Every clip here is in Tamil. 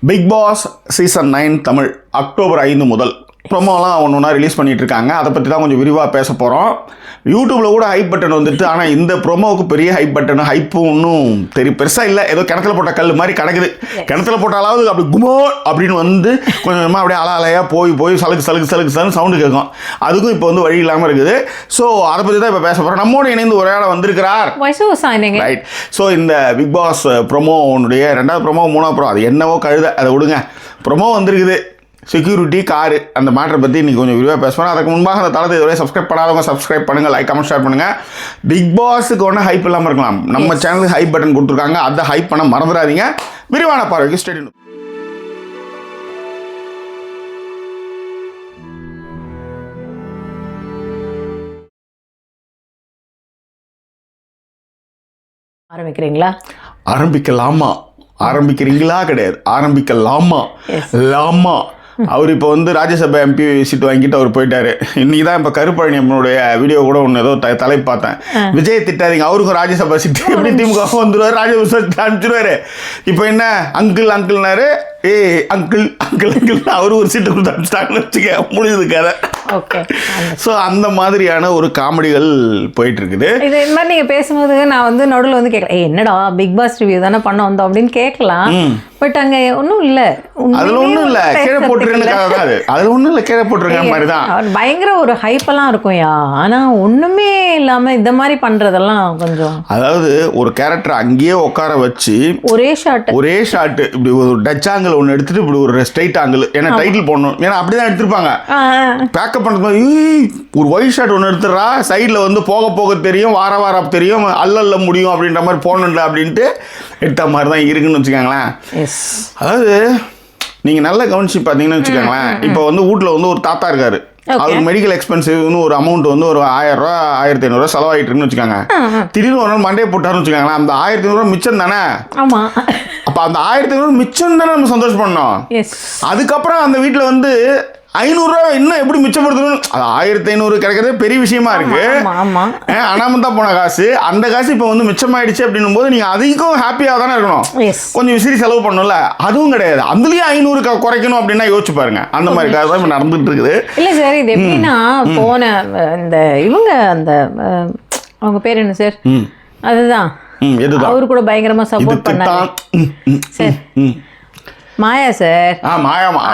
Big Boss season 9 Tamil October 5 முதல் ப்ரொமோலாம் ஒன்று ஒன்றா ரிலீஸ் பண்ணிகிட்டு இருக்காங்க. அதை பற்றி தான் கொஞ்சம் விரிவாக பேச போகிறோம். யூடியூப்பில் கூட ஹைப் பட்டன் வந்துட்டு, ஆனால் இந்த ப்ரொமோவுக்கு பெரிய ஹைப் பட்டன் ஹைப்பும் ஒன்றும் பெருசாக இல்லை. ஏதோ கிணத்துல போட்ட கல் மாதிரி கிடக்குது. கிணத்துல போட்டாலாவது அப்படி குமோ அப்படின்னு வந்து கொஞ்சமாக அப்படியே அலையாக போய் சலுக்கு சவுண்டு கேட்கும். அதுக்கும் இப்போ வந்து வழி இல்லாமல் இருக்குது. ஸோ அதை பற்றி தான் இப்போ பேச போகிறோம். நம்மோடு இணைந்து ஒரு ஆள் வந்திருக்கிறார். ரைட். ஸோ இந்த பிக் பாஸ் ப்ரொமோனுடைய 2வது ப்ரொமோ 3வது ப்ரொமோ அது என்னவோ கழுத, அதை விடுங்க. ப்ரொமோ வந்திருக்குது. செக்யூரிட்டி காரு அந்த மேட்டரை பற்றி இன்றைக்கி கொஞ்சம் விரிவாக பேசுவோம். அதுக்கு முன்பாக அந்த தளத்தை இதுவரை சப்ஸ்கிரைப் பண்ணாதவங்க சப்ஸ்கிரைப் பண்ணுங்கள், லைக் கமெண்ட் ஷேர் பண்ணுங்கள். பிக் பாஸுக்கு ஒன்றும் ஹைப் இல்லாமல் இருக்கலாம். நம்ம சேனலுக்கு ஹைப் பட்டன் கொடுத்துருக்காங்க, அதை ஹைப் பண்ண மறந்துடாதீங்க. விரிவான பார்வைக்கு ஸ்டேடியம். ஆரம்பிக்கிறீங்களா? ஆரம்பிக்கிறீங்களா கிடையாது, ஆரம்பிக்கலாமா. லாமா அவர் இப்போ வந்து ராஜ்யசபா எம்பி சீட்டு வாங்கிட்டு அவர் போயிட்டாரு. இன்னைக்கு தான் இப்போ கருப்பழனி நம்மளுடைய வீடியோ கூட ஒன்று ஏதோ தலை பார்த்தேன். விஜய் திட்டாதீங்க, அவருக்கும் ராஜ்யசபா சீட்டு எப்படி திமுக வந்துடுவார், ராஜ்யசபா அனுப்பிச்சிடுவாரு. இப்போ என்ன அங்கிள்னாரு, அங்கிள் அவரு ஒரு சீட்டு கொடுத்து அனுப்பிச்சிட்டாங்கன்னு வச்சுக்க, முடிஞ்சது கதை. ஓகே. ஸோ அந்த மாதிரியான ஒரு காமெடிகள் போயிட்டு இருக்குது. இது இந்த மாதிரி நீங்கள் பேசும்போது நான் வந்து நடுவில் வந்து கேட்கலாம், என்னடா பிக் பாஸ் ரிவ்யூ தானே பண்ண வந்தோம் அப்படின்னு கேட்கலாம். பட் அங்கே ஒன்றும் இல்லை, அதில் ஒன்றும் இல்லை, கீழே போட்டுருங்க. அதில் ஒன்றும் இல்லை, கீழே போட்டுருங்க மாதிரி தான். பயங்கர ஒரு ஹைப்பெல்லாம் இருக்கும் யா, ஆனால் ஒன்றுமே இல்லாமல் இந்த மாதிரி பண்ணுறதெல்லாம் கொஞ்சம், அதாவது ஒரு கேரக்டர் அங்கேயே உட்கார வச்சு ஒரே ஷாட்டு இப்படி ஒரு டச் ஆங்கிள் ஒன்று எடுத்துட்டு இப்படி ஒரு ஸ்ட்ரைட் ஆங்கிள், ஏன்னா டைட்டில் போடணும், ஏன்னா அப்படிதான் எடுத்திருப்பாங்க. பேக்கப் பண்ணுறது ஒரு ஒயிட் ஷாட் ஒன்று எடுத்துடுறா, சைடில் வந்து போக தெரியும், வார தெரியும், அல்ல முடியும் அப்படின்ற மாதிரி போகணும்ல அப்படின்ட்டு எடுத்த மாதிரி தான் இருக்குன்னு வச்சுக்கோங்களேன். அதாவது நீங்கள் நல்லா கவனிச்சு பார்த்தீங்கன்னு வச்சுக்கோங்களேன். இப்போ வந்து வீட்டில் வந்து ஒரு தாத்தா இருக்காரு, அவருக்கு மெடிக்கல் எக்ஸ்பென்சிவ்னு ஒரு அமௌண்ட் வந்து ஒரு 1000 ரூபா 1500 செலவாயிட்டு இருக்குன்னு வச்சுக்கோங்க. திடீர்னு ஒரு நாள் மண்டையை போட்டாருன்னு வச்சுக்கோங்களேன், அந்த 1500 மிச்சம் தானே. அப்போ அந்த 1500 மிச்சம் தானே நம்ம சந்தோஷம் பண்ணோம். அதுக்கப்புறம் அந்த வீட்டில் வந்து 500 ரூபா இன்னும் எப்படி மிச்சப்படுத்தணும், அது 1500 கிடைக்கிறதே பெரிய விஷயமா இருக்கு. அனாமத்தா போன காசு, அந்த காசு இப்போ வந்து மிச்சமாயிடுச்சு அப்படின்னும் போது நீங்க அதிகம் ஹாப்பியாக தானே இருக்கணும். கொஞ்சம் விசிறி செலவு பண்ணணும்ல, அதுவும் கிடையாது. அதுலயே 500 குறைக்கணும் அப்படின்னா யோசிச்சு பாருங்க. அந்த மாதிரி காசு தான் இப்போ நடந்துட்டு இருக்குது. இல்ல சார், இது எப்படின்னா போன இந்த இவங்க அந்த அவங்க பேர் என்ன சார், அதுதான் அவரு கூட பயங்கரமா சப்போர்ட் பண்ணாங்க சார், மாயா சார்.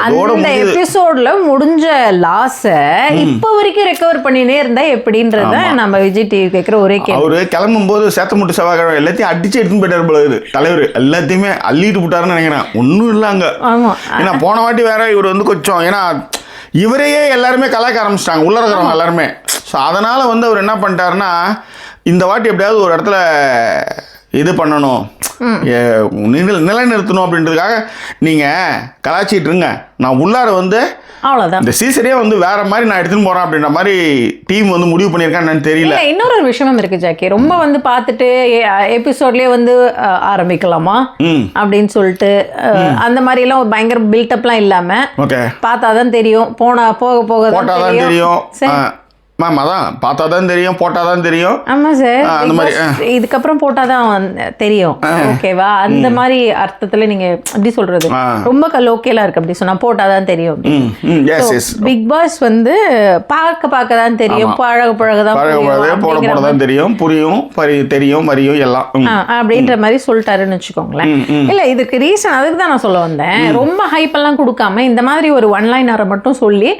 அந்த எபிசோட்ல முடிஞ்ச லாஸ இப்ப வரைக்கும் ரெக்கவர் பண்ணினே இருந்தா எப்படின்றத நம்ம விஜய் டிவி கேட்கிற ஒரே கேள்வி. அவரு கிளம்பும் போது சேத்தமுட்டு செவ்வாய்க்கிழமை எல்லாத்தையும் அடிச்சு எடுத்துன்னு போயிட்டாரு போல தலைவர், எல்லாத்தையுமே அள்ளிட்டு போட்டாருன்னு நினைக்கிறேன். ஒன்றும் இல்லைங்க. ஏன்னா போன வாட்டி வேற இவர் வந்து கொஞ்சம், ஏன்னா இவரையே எல்லாருமே கலாய்க்க ஆரம்பிச்சிட்டாங்க உள்ள இருக்கிறவங்க எல்லாருமே. ஸோ அதனால வந்து அவர் என்ன பண்ணிட்டாருன்னா, இந்த வாட்டி எப்படியாவது ஒரு இடத்துல இது பண்ணணும், நிலைநிறுத்தணும் அப்படின்றதுக்காக நீங்கள் கலாச்சிட்டு இருங்க, நான் உள்ளார வந்து அவ்வளோதான் இந்த சீசனே வந்து வேற மாதிரி நான் எடுத்துன்னு போறேன் அப்படின்ற மாதிரி டீம் வந்து முடிவு பண்ணியிருக்கான்னு தெரியல. இன்னொரு விஷயமும் இருக்கு ஜாக்கி, ரொம்ப வந்து பார்த்துட்டு எபிசோட்லேயே வந்து ஆரம்பிக்கலாமா அப்படின்னு சொல்லிட்டு அந்த மாதிரி எல்லாம் ஒரு பயங்கர பில்டப்லாம் இல்லாம பார்த்தாதான் தெரியும், போக தான் தெரியும். மேம் அதான் பார்த்தா தான் தெரியும், போட்டால் தான் தெரியும். ஆமாம் சார், அந்த மாதிரி இதுக்கப்புறம் போட்டால் தான் தெரியும். ஓகேவா? அந்த மாதிரி அர்த்தத்தில் நீங்கள் எப்படி சொல்கிறது, ரொம்ப லோக்கலாக இருக்குது அப்படி சொன்னால் போட்டால் தான் தெரியும். பிக் பாஸ் வந்து பார்க்க தான் தெரியும், பழக தான் தெரியும், புரியும், தெரியும், வரியும் எல்லாம் அப்படின்ற மாதிரி சொல்லிட்டாருன்னு வச்சுக்கோங்களேன். இல்லை, இதுக்கு ரீசன் அதுக்கு தான் நான் சொல்ல வந்தேன். ரொம்ப ஹைப்பெல்லாம் கொடுக்காம இந்த மாதிரி ஒரு ஒன்லைனரை மட்டும் சொல்லி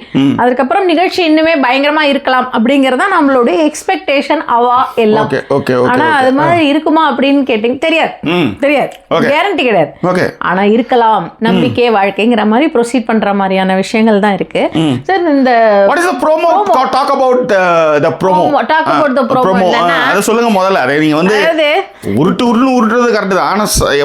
அதுக்கப்புறம் நிகழ்ச்சி இன்னுமே பயங்கரமாக இருக்கலாம் அப்படிங்கறத நம்மளுடைய எக்ஸ்பெக்டேஷன் அவா எல்லாம். ஆனா அது மாதிரி இருக்குமா அப்படின்னு கேட்டீங்க, தெரியாது, கேரண்டி கிடையாது. ஆனா இருக்கலாம், நம்பிக்கை வாழ்க்கைங்கிற மாதிரி ப்ரொசீட் பண்ற மாதிரியான விஷயங்கள் தான் இருக்கு. சார், இந்த what is the promo? talk about the promo. அத சொல்லுங்க முதல்ல. அதை நீங்க வந்து உருட்டுறது கரெக்ட் தான். ஆனா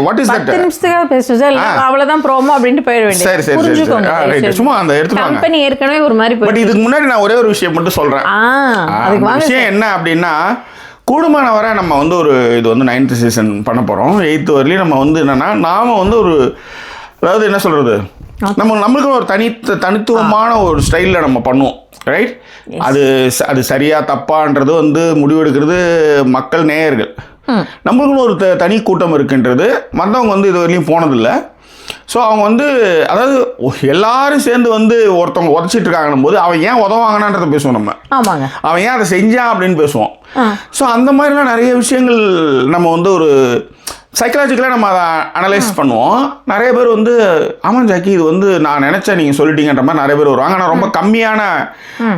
what is that? 10 நிமிஷத்துக்கு பேசுங்க சார், அவ்வளவுதான் ப்ரோமோ அப்படினு போயிட வேண்டியது. சரி, சும்மா அந்த எடுத்துவாங்க. கம்பெனி ஏற்கனவே ஒரு மாதிரி பட் இதுக்கு முன்னாடி நான் ஒரே ஒரு விஷயம் மட்டும் சொல்றேன். விஷயம் என்ன அப்படின்னா, கூடுமான வரை நம்ம வந்து ஒரு இது வந்து 9th சீசன் பண்ண போகிறோம். 8th வரலையும் நம்ம வந்து என்னென்னா, நாம் வந்து ஒரு, அதாவது என்ன சொல்கிறது, நம்மளுக்கு ஒரு தனித்துவமான ஒரு ஸ்டைலில் நம்ம பண்ணுவோம். ரைட்? அது சரியா தப்பான்றது வந்து முடிவெடுக்கிறது மக்கள், நேயர்கள். நம்மளுக்குன்னு ஒரு தனி கூட்டம் இருக்குன்றது மற்றவங்க வந்து இது வரையிலும் போனதில்லை. ஸோ அவங்க வந்து அதாவது எல்லாரும் சேர்ந்து வந்து ஒருத்தவங்க உதச்சிட்டு இருக்காங்கன்னும் போது அவன் ஏன் உதவாங்கன்றதை பேசுவோம் நம்ம. ஆமாங்க. அவன் ஏன் அதை செஞ்சான் அப்படின்னு பேசுவோம். ஸோ அந்த மாதிரிலாம் நிறைய விஷயங்கள் நம்ம வந்து ஒரு சைக்கலாஜிக்கலாக நம்ம அதை அனலைஸ் பண்ணுவோம். நிறைய பேர் வந்து ஆமாம் ஜாக்கி இது வந்து நான் நினச்சேன் நீங்கள் சொல்லிட்டீங்கன்ற மாதிரி நிறைய பேர் வருவாங்க. ஆனால் ரொம்ப கம்மியான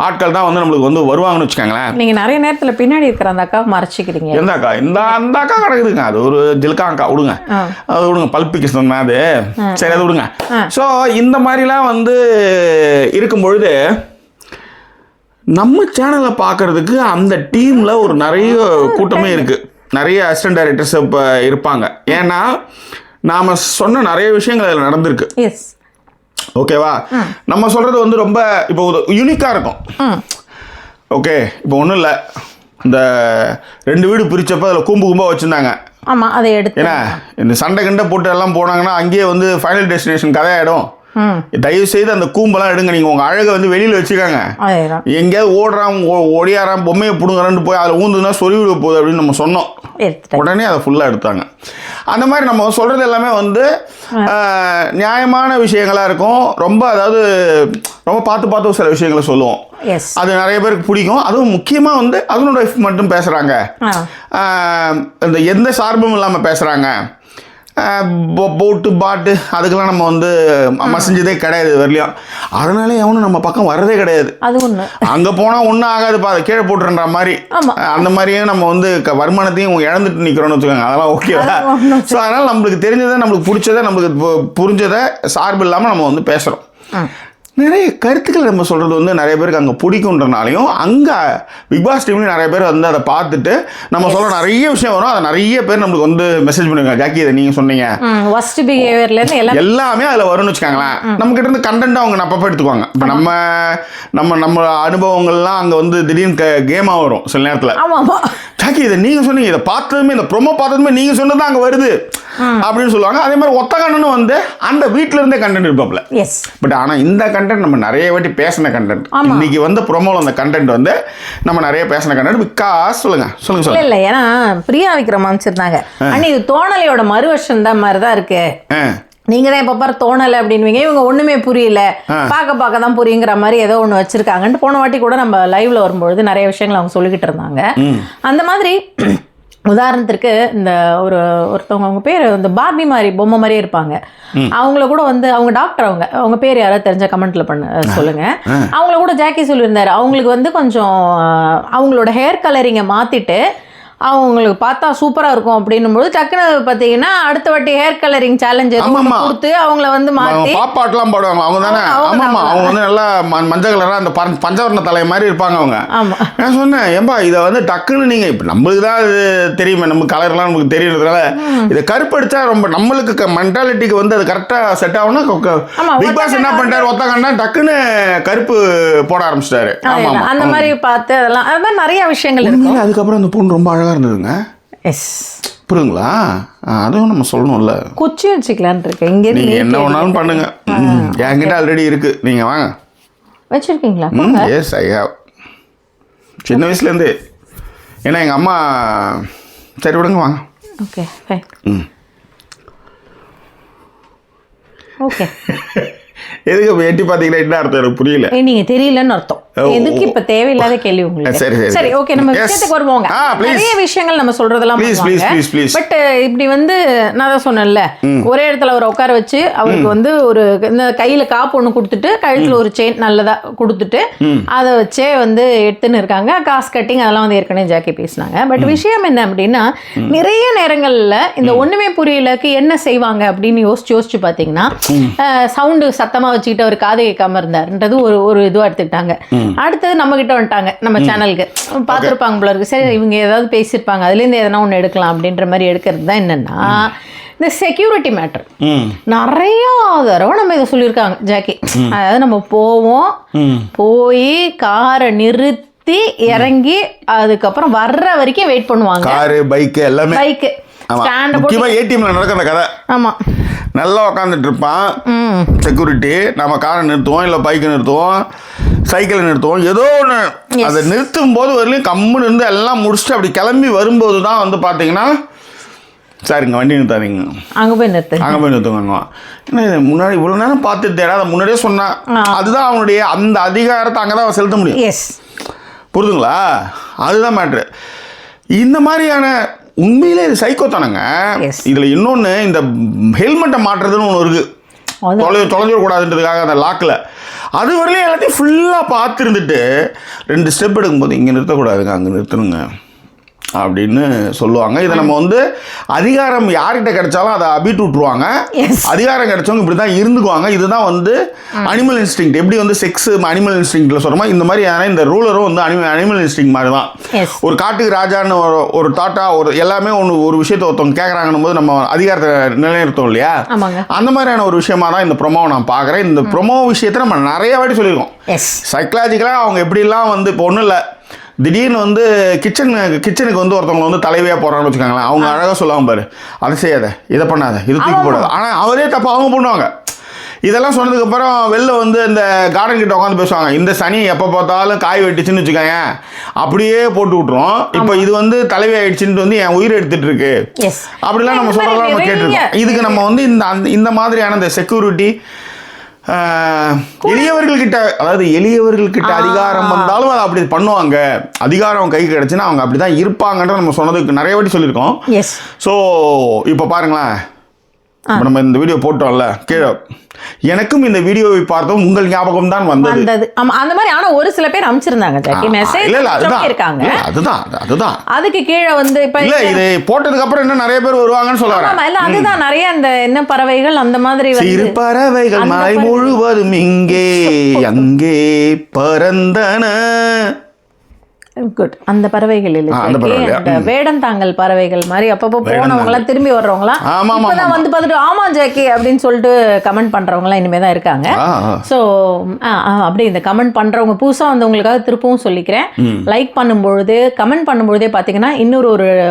ஆட்கள் தான் வந்து நம்மளுக்கு வந்து வருவாங்கன்னு வச்சுக்கோங்களேன். நீங்கள் நிறைய நேரத்தில் பின்னாடி இருக்கிற அந்த அக்காவை மறைச்சிக்கிறீங்க. எந்த அக்கா? அந்த அக்கா கிடக்குதுங்க, அது ஒரு ஜில்கா அக்கா, விடுங்க அது விடுங்க, பல்பிக்கிஸ்தான் அது, சரி அது விடுங்க. ஸோ இந்த மாதிரிலாம் வந்து இருக்கும் பொழுது நம்ம சேனலை பார்க்கறதுக்கு அந்த டீமில் ஒரு நிறைய கூட்டமே இருக்குது. நிறைய அசிஸ்டன்ட் டைரக்டர்ஸ் இப்போ இருப்பாங்க. ஏன்னா நாம் சொன்ன நிறைய விஷயங்கள் அதில் நடந்திருக்கு. ஓகேவா? நம்ம சொல்கிறது வந்து ரொம்ப இப்போ யூனிக்காக இருக்கும். ஓகே, இப்போ ஒன்றும் இல்லை, இந்த 2 வீடு பிரித்தப்போ அதில் கூம்பாக வச்சுருந்தாங்க. ஆமாம், அதை எடுத்து ஏன்னா இந்த சண்டை கண்டை போட்டு எல்லாம் போனாங்கன்னா அங்கேயே வந்து ஃபைனல் டெஸ்டினேஷன் கதையாயிடும். தயவு செய்து அந்த கூம்பெல்லாம் எடுங்க. நீங்கள் உங்கள் அழகை வந்து வெளியில் வச்சுக்காங்க. எங்கேயாவது ஓடுறான் ஒடியாரான் பொம்மையை பிடுங்குறான்னு போய் அதில் ஊந்துன்னா சொருவிட போகுது அப்படின்னு நம்ம சொன்னோம். உடனே அதை ஃபுல்லாக எடுத்தாங்க. அந்த மாதிரி நம்ம சொல்கிறது எல்லாமே வந்து நியாயமான விஷயங்களாக இருக்கும். ரொம்ப அதாவது ரொம்ப பார்த்து சில விஷயங்களை சொல்லுவோம். அது நிறைய பேருக்கு பிடிக்கும். அதுவும் முக்கியமாக வந்து அதனோட மட்டும் பேசுகிறாங்க, இந்த எந்த சார்பும் இல்லாமல் பேசுகிறாங்க. போட்டு பாட்டு அதுக்கெல்லாம் நம்ம வந்து மசிஞ்சதே கிடையாது வரலையும். அதனால எவனும் நம்ம பக்கம் வர்றதே கிடையாது. அது ஒன்று அங்கே போனால் ஒன்றும் ஆகாதுப்பா, அதை கீழே போட்டுன்ற மாதிரி. அந்த மாதிரியே நம்ம வந்து வருமானத்தையும் இழந்துட்டு நிற்கிறோன்னு வச்சுக்கோங்க. அதெல்லாம் ஓகேவா? ஸோ அதனால் நம்மளுக்கு தெரிஞ்சதை, நம்மளுக்கு பிடிச்சதை, நம்மளுக்கு புரிஞ்சதை சார்பு இல்லாமல் நம்ம வந்து பேசுகிறோம். நிறைய கருத்துக்கள் நம்ம சொல்கிறது வந்து நிறைய பேருக்கு அங்கே பிடிக்குன்றனாலையும் அங்கே பிக் பாஸ் டீம்லேயும் நிறைய பேர் வந்து அதை பார்த்துட்டு நம்ம சொல்கிற நிறைய விஷயம் வரும். அதை நிறைய பேர் நம்மளுக்கு வந்து மெசேஜ் பண்ணுவாங்க, ஜாக்கி இதை நீங்கள் சொன்னீங்க, ஒஸ்ட் பிஹேவியர்லேருந்து எல்லாமே அதில் வரும்னு வச்சுக்காங்களேன். நம்மக்கிட்ட இருந்து கண்டென்ட் அவங்க அப்பப்போ எடுத்துக்குவாங்க. இப்போ நம்ம அனுபவங்கள்லாம் அங்கே வந்து திடீர்னு கேமாக வரும் சில நேரத்தில். ஜாக்கி இதை நீங்கள் சொன்னீங்க, இதை பார்த்ததுமே, இந்த ப்ரொமோ பார்த்ததுமே நீங்கள் சொன்னது தான் அங்கே வருது அப்படின்னு சொல்லுவாங்க. அதே மாதிரி ஒத்த கண்டனும் வந்து அந்த வீட்டில இருந்தே கண்டென்ட் இருப்பாப்ல. பட் ஆனால் இந்த கண்டென்ட் நம்ம நிறைய வாட்டி பேசின கண்டென்ட். இன்னைக்கு வந்து ப்ரோமோல அந்த கண்டென்ட் வந்து நம்ம நிறைய பேசின கண்டென்ட். பிகாஸ் சொல்லுங்க இல்லை, ஏன்னா பிரியா விக்ரம் அமைச்சிருந்தாங்க. ஆனால் இது தோணலையோட மறுவர்ஷன் தான் மாதிரி தான் இருக்கு. நீங்க தான் எப்ப பாரு தோணலை அப்படின்வீங்க. இவங்க ஒண்ணுமே புரியல, பார்க்க தான் புரியுங்கிற மாதிரி ஏதோ ஒன்று வச்சிருக்காங்கன்ட்டு போன வாட்டி கூட நம்ம லைவ்ல வரும்பொழுது நிறைய விஷயங்கள் அவங்க சொல்லிக்கிட்டு இருந்தாங்க. அந்த மாதிரி உதாரணத்திற்கு இந்த ஒருத்தவங்க, அவங்க பேர் இந்த பார்பி மாதிரி பொம்மை மாதிரியே இருப்பாங்க. அவங்கள கூட வந்து அவங்க டாக்டர், அவங்க பேர் யாராவது தெரிஞ்ச கமெண்ட்ல சொல்லுங்க. அவங்கள கூட ஜாக்கி சொல்லியிருந்தாரு. அவங்களுக்கு வந்து கொஞ்சம் அவங்களோட ஹேர் கலரிங்கை மாத்திட்டு அவங்களுக்கு பார்த்தா சூப்பரா இருக்கும் அப்படின்னும்போது டக்குனு பார்த்தீங்கன்னா அடுத்த வாட்டி ஹேர் கலரிங் சேலஞ்ச் கொடுத்து அவங்கள வந்து மாற்றி பாப்பாட்டெல்லாம் போடுவாங்க. அவங்க தானே? ஆமாம்மா, அவங்க வந்து நல்லா மஞ்சள் கலராக அந்த பஞ்சவர்ண தலை மாதிரி இருப்பாங்க அவங்க. நான் சொன்னேன், ஏன்பா இதை வந்து டக்குன்னு நீங்கள் இப்போ நம்மளுக்கு தான் அது தெரியுமே, நம்ம கலர்லாம் நமக்கு தெரியறதுனால இதை கருப்படிச்சா ரொம்ப நம்மளுக்கு மென்டாலிட்டிக்கு வந்து அது கரெக்டாக செட் ஆகும்னா பிக் பாஸ் என்ன பண்ணிட்டாரு, ஒத்த கண்டா டக்குன்னு கருப்பு போட ஆரம்பிச்சிட்டாரு. ஆமாம், அந்த மாதிரி பார்த்து அதெல்லாம் அது மாதிரி நிறைய விஷயங்கள் இருக்கு. அதுக்கப்புறம் அந்த பொண்ணு ரொம்ப இருந்ததுங்க. புரியுங்களா? அதுவும் நம்ம சொல்லணும்ல. குச்சி வச்சுக்கலான்னு இருக்கு. இங்க நீங்க என்ன வேணாலும் பண்ணுங்க, என்கிட்ட ஆல்ரெடி இருக்கு, நீங்க வாங்க. வச்சிருக்கீங்களா? Yes I have. சின்ன வயசுல இருந்து. ஏன்னா எங்க அம்மா, சரி விடுங்க வாங்க. Okay fine. ஓகே. எதுக்கு எட்டி பார்த்தீங்கன்னா என்ன அர்த்தம் எனக்கு புரியல. நீங்க தெரியலன்னு அர்த்தம். எதுக்கு இப்ப தேவையில்லாத கேள்வி உங்களுக்கு? சரி ஓகே, நம்ம விஷயத்துக்கு வருவோங்க. நிறைய விஷயங்கள் நம்ம சொல்றதெல்லாம் பட் இப்படி வந்து நான் தான் சொன்னேன்ல, ஒரே இடத்துல அவரை உட்கார வச்சு அவருக்கு வந்து ஒரு இந்த கையில காப்பு ஒண்ணு கொடுத்துட்டு கழுத்துல ஒரு செயின் நல்லதா கொடுத்துட்டு அதை வச்சே வந்து எடுத்துன்னு இருக்காங்க. காசு கட்டிங் அதெல்லாம் வந்து ஏற்கனவே ஜாக்கி பேசினாங்க. பட் விஷயம் என்ன அப்படின்னா, நிறைய நேரங்கள்ல இந்த ஒண்ணுமே புரியலக்கு என்ன செய்வாங்க அப்படின்னு யோசிச்சு பாத்தீங்கன்னா, சவுண்டு சத்தமா வச்சுக்கிட்டு அவர் காது கேட்காம இருந்தாருன்றது ஒரு இதுவா எடுத்துக்கிட்டாங்க. அடுத்தது நம்ம கிட்ட வந்துட்டாங்க, நம்ம சேனலுக்கு பார்த்துருப்பாங்க போல இருக்கு. சரி இவங்க ஏதாவது பேசியிருப்பாங்க, அதுலேருந்து எதனா ஒன்று எடுக்கலாம் அப்படின்ற மாதிரி எடுக்கிறது தான். என்னன்னா இந்த செக்யூரிட்டி மேட்டர் நிறைய தடவை நம்ம இதை சொல்லியிருக்காங்க ஜாக்கி. அதாவது நம்ம போய் காரை நிறுத்தி இறங்கி அதுக்கப்புறம் வர்ற வரைக்கும் வெயிட் பண்ணுவாங்க. காரு பைக்கு எல்லாமே. பைக்கு ஏடிஎம்ல நடக்கிற கதை. ஆமா, நல்லா உட்காந்துட்டு இருப்பான் செக்யூரிட்டி. நம்ம காரை நிறுத்துவோம், இல்லை பைக்கை நிறுத்துவோம், சைக்கிளை நிறுத்துவோம், ஏதோ ஒன்று. அதை நிறுத்தும் போது வரலையும் கம்முன்னு இருந்து எல்லாம் முடிச்சுட்டு அப்படி கிளம்பி வரும்போது தான் வந்து பார்த்தீங்கன்னா சரிங்க வண்டி நிறுத்தாதீங்க, அங்கே போய் நிறுத்துங்க. முன்னாடி இவ்வளோ நேரம் பார்த்துட்டு அதை முன்னாடியே சொன்னான். அதுதான் அவனுடைய அந்த அதிகாரத்தை அங்கே தான் செலுத்த முடியும். எஸ், புரியுதுங்களா? அதுதான் மேட்ரு. இந்த மாதிரியான உண்மையிலே இது சைக்கோத்தானங்க. இதில் இன்னொன்று, இந்த ஹெல்மெட்டை மாட்டுறதுன்னு ஒன்று இருக்குது, தொலைஞ்சிடக்கூடாதுன்றதுக்காக அந்த லாக்கில். அது வரலையும் எல்லாத்தையும் ஃபுல்லாக பார்த்துருந்துட்டு 2 ஸ்டெப் எடுக்கும்போது இங்கே நிறுத்தக்கூடாதுங்க, அங்கே நிறுத்தணுங்க அப்படின்னு சொல்லுவாங்க. இதை நம்ம வந்து அதிகாரம் யார்கிட்ட கிடைச்சாலும் அதை அபிட்டு விட்டுருவாங்க. அதிகாரம் கிடைச்சவங்க இப்படி தான் இருந்துக்குவாங்க. இதுதான் வந்து அனிமல் இன்ஸ்டிங். எப்படி வந்து செக்ஸ் அனிமல் இன்ஸ்டிங்ல சொல்கிறோமா, இந்த மாதிரி இந்த ரூலரும் வந்து அனிமல் இன்ஸ்டிங் மாதிரி தான். ஒரு காட்டுக்கு ராஜான்னு ஒரு தாட்டா எல்லாமே ஒரு விஷயத்தை ஒருத்தவங்க கேட்குறாங்கன்னும் போது நம்ம அதிகாரத்தை நிலைநிறுத்தோம் இல்லையா, அந்த மாதிரியான ஒரு விஷயமா தான் இந்த ப்ரொமோவை நான் பார்க்குறேன். இந்த ப்ரொமோ விஷயத்தை நம்ம நிறைய வாட்டி சொல்லியிருக்கோம். சைக்கலாஜிக்கலாக அவங்க எப்படிலாம் வந்து இப்போ ஒன்றும் இல்லை, திடீர்னு வந்து கிச்சனுக்கு வந்து ஒருத்தவங்க வந்து தலைவியாக போகிறான்னு வச்சுக்காங்களேன், அவங்க அழகாக சொல்லுவாங்க, பாரு அதை செய்யாத, இதை பண்ணாத, இது தூக்கி போடாது. ஆனால் அவரே தப்பு அவங்க பண்ணுவாங்க. இதெல்லாம் சொன்னதுக்கப்புறம் வெளில வந்து இந்த கார்டன் கிட்ட உட்காந்து பேசுவாங்க, இந்த சனி எப்போ பார்த்தாலும் காய் வெட்டிச்சுன்னு வச்சுக்கோங்க, அப்படியே போட்டு விட்டுரும். இப்போ இது வந்து தலைவி ஆயிடுச்சுன்னு வந்து என் உயிரை எடுத்துட்டு இருக்கு அப்படிலாம் நம்ம சொல்கிறதெல்லாம் நம்ம கேட்டிருக்கோம். இதுக்கு நம்ம வந்து இந்த மாதிரியான இந்த செக்யூரிட்டி எளியவர்கள்கிட்ட, அதாவது எளியவர்கள்கிட்ட அதிகாரம் வந்தாலும் அதை அப்படி பண்ணுவாங்க. அதிகாரம் கை கிடைச்சுன்னா அவங்க அப்படி தான் இருப்பாங்கன்ற நம்ம சொன்னதுக்கு நிறைய வாட்டி சொல்லியிருக்கோம். ஸோ இப்போ பாருங்களேன், இப்போ நம்ம இந்த வீடியோ போட்டோம்ல கீழே, எனக்கும் இந்த வீடியோவை பார்த்தோம் உங்கள் ஞாபகம் தான் வந்தது. அந்த மாதிரி. ஆனா ஒரு சில பேர் அனுப்பிச்சிருந்தாங்க அதுதான் அதுக்கு கீழே வந்து இப்ப இல்ல இது போட்டதுக்கு அப்புறம் இன்னும் நிறைய பேர் வருவாங்கன்னு சொல்றாங்க. அதுதான் நிறைய அந்த என்ன பறவைகள் அந்த மாதிரி சிறு பறவைகள் மலை முழுவதும் இங்கே அங்கே பறந்தன. குட். அந்த பறவைகள் இல்லை, வேடந்தாங்கல் பறவைகள் மாதிரி அப்பப்போ போனவங்களாம் திரும்பி வர்றவங்களாம் இப்பதான் வந்து பார்த்துட்டு ஆமா ஜாக்கி அப்படின்னு சொல்லிட்டு கமெண்ட் பண்றவங்களாம் இனிமே தான் இருக்காங்க. ஸோ அப்படி இந்த கமெண்ட் பண்றவங்க புதுசாக வந்தவங்களுக்காக திருப்பவும் சொல்லிக்கிறேன், லைக் பண்ணும்பொழுது கமெண்ட் பண்ணும்பொழுதே பார்த்தீங்கன்னா இன்னொரு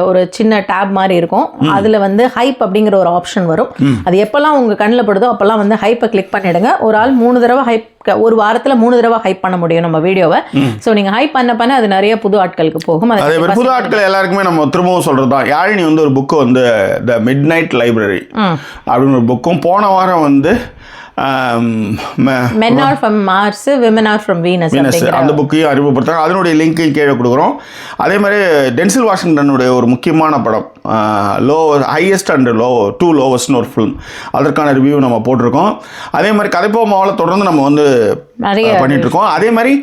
ஒரு சின்ன டேப் மாதிரி இருக்கும், அதுல வந்து ஹைப் அப்படிங்கிற ஒரு ஆப்ஷன் வரும். அது எப்பெல்லாம் உங்க கண்ணில் படுதோ அப்பெல்லாம் வந்து ஹைப்பை கிளிக் பண்ணிடுங்க. ஒரு ஆள் 3 தடவை ஹைப், ஒரு வாரத்தில் 3 தடவை ஹைப் பண்ண முடியும் நம்ம வீடியோவை. ஸோ நீங்கள் ஹைப் பண்ண அது நிறைய புது ஆட்களுக்கு போகும். அதே மாதிரி புது ஆட்கள் எல்லாருக்குமே நம்ம திரும்பவும் சொல்கிறது தான், யாழினி வந்து ஒரு புக்கு வந்து த மிட் நைட் லைப்ரரி அப்படின்னு ஒரு புக்கும், போன வாரம் வந்து Men are from Mars, women are from Venus அந்த புக்கையும் அறிமுகப்படுத்துறாங்க. அதனுடைய லிங்கையும் கீழே கொடுக்குறோம். அதே மாதிரி டென்சில் வாஷிங்டனுடைய ஒரு முக்கியமான படம் ஹையஸ்ட் அண்ட் டூ லோவஸ்ட்னு ஒரு ஃபிலிம், அதற்கான ரிவ்யூ நம்ம போட்டிருக்கோம். அதே மாதிரி கதைப்போமாவில் தொடர்ந்து நம்ம வந்து பண்ணிட்டு இருக்கோம். அதே மாதிரி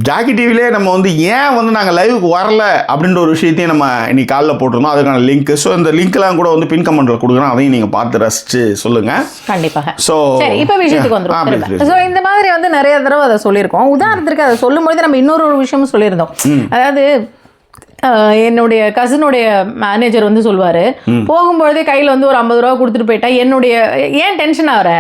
ஜாக்கி டிவிலே நம்ம வந்து ஏன் வந்து நாங்கள் லைவுக்கு வரல அப்படின்ற ஒரு விஷயத்தையும் நம்ம இன்னைக்கு காலைல போட்டிருந்தோம், அதுக்கான லிங்க். ஸோ இந்த லிங்க்லாம் கூட வந்து பின் கமெண்ட்டில் கொடுக்குறோம், அதையும் நீங்கள் பார்த்து ரசிச்சு சொல்லுங்கள். கண்டிப்பாக. ஸோ இப்போ விஷயத்துக்கு வந்துடும். ஸோ இந்த மாதிரி வந்து நிறைய தடவை அதை சொல்லியிருக்கோம். உதாரணத்துக்கு அதை சொல்லும்போது நம்ம இன்னொரு விஷயமும் சொல்லியிருந்தோம். அதாவது என்னுடைய கசினுடைய மேனேஜர் வந்து சொல்லுவார், போகும்பொழுதே கையில் வந்து ஒரு 50 ரூபா கொடுத்துட்டு போயிட்டா என்னுடைய ஏன் டென்ஷன் ஆகிற,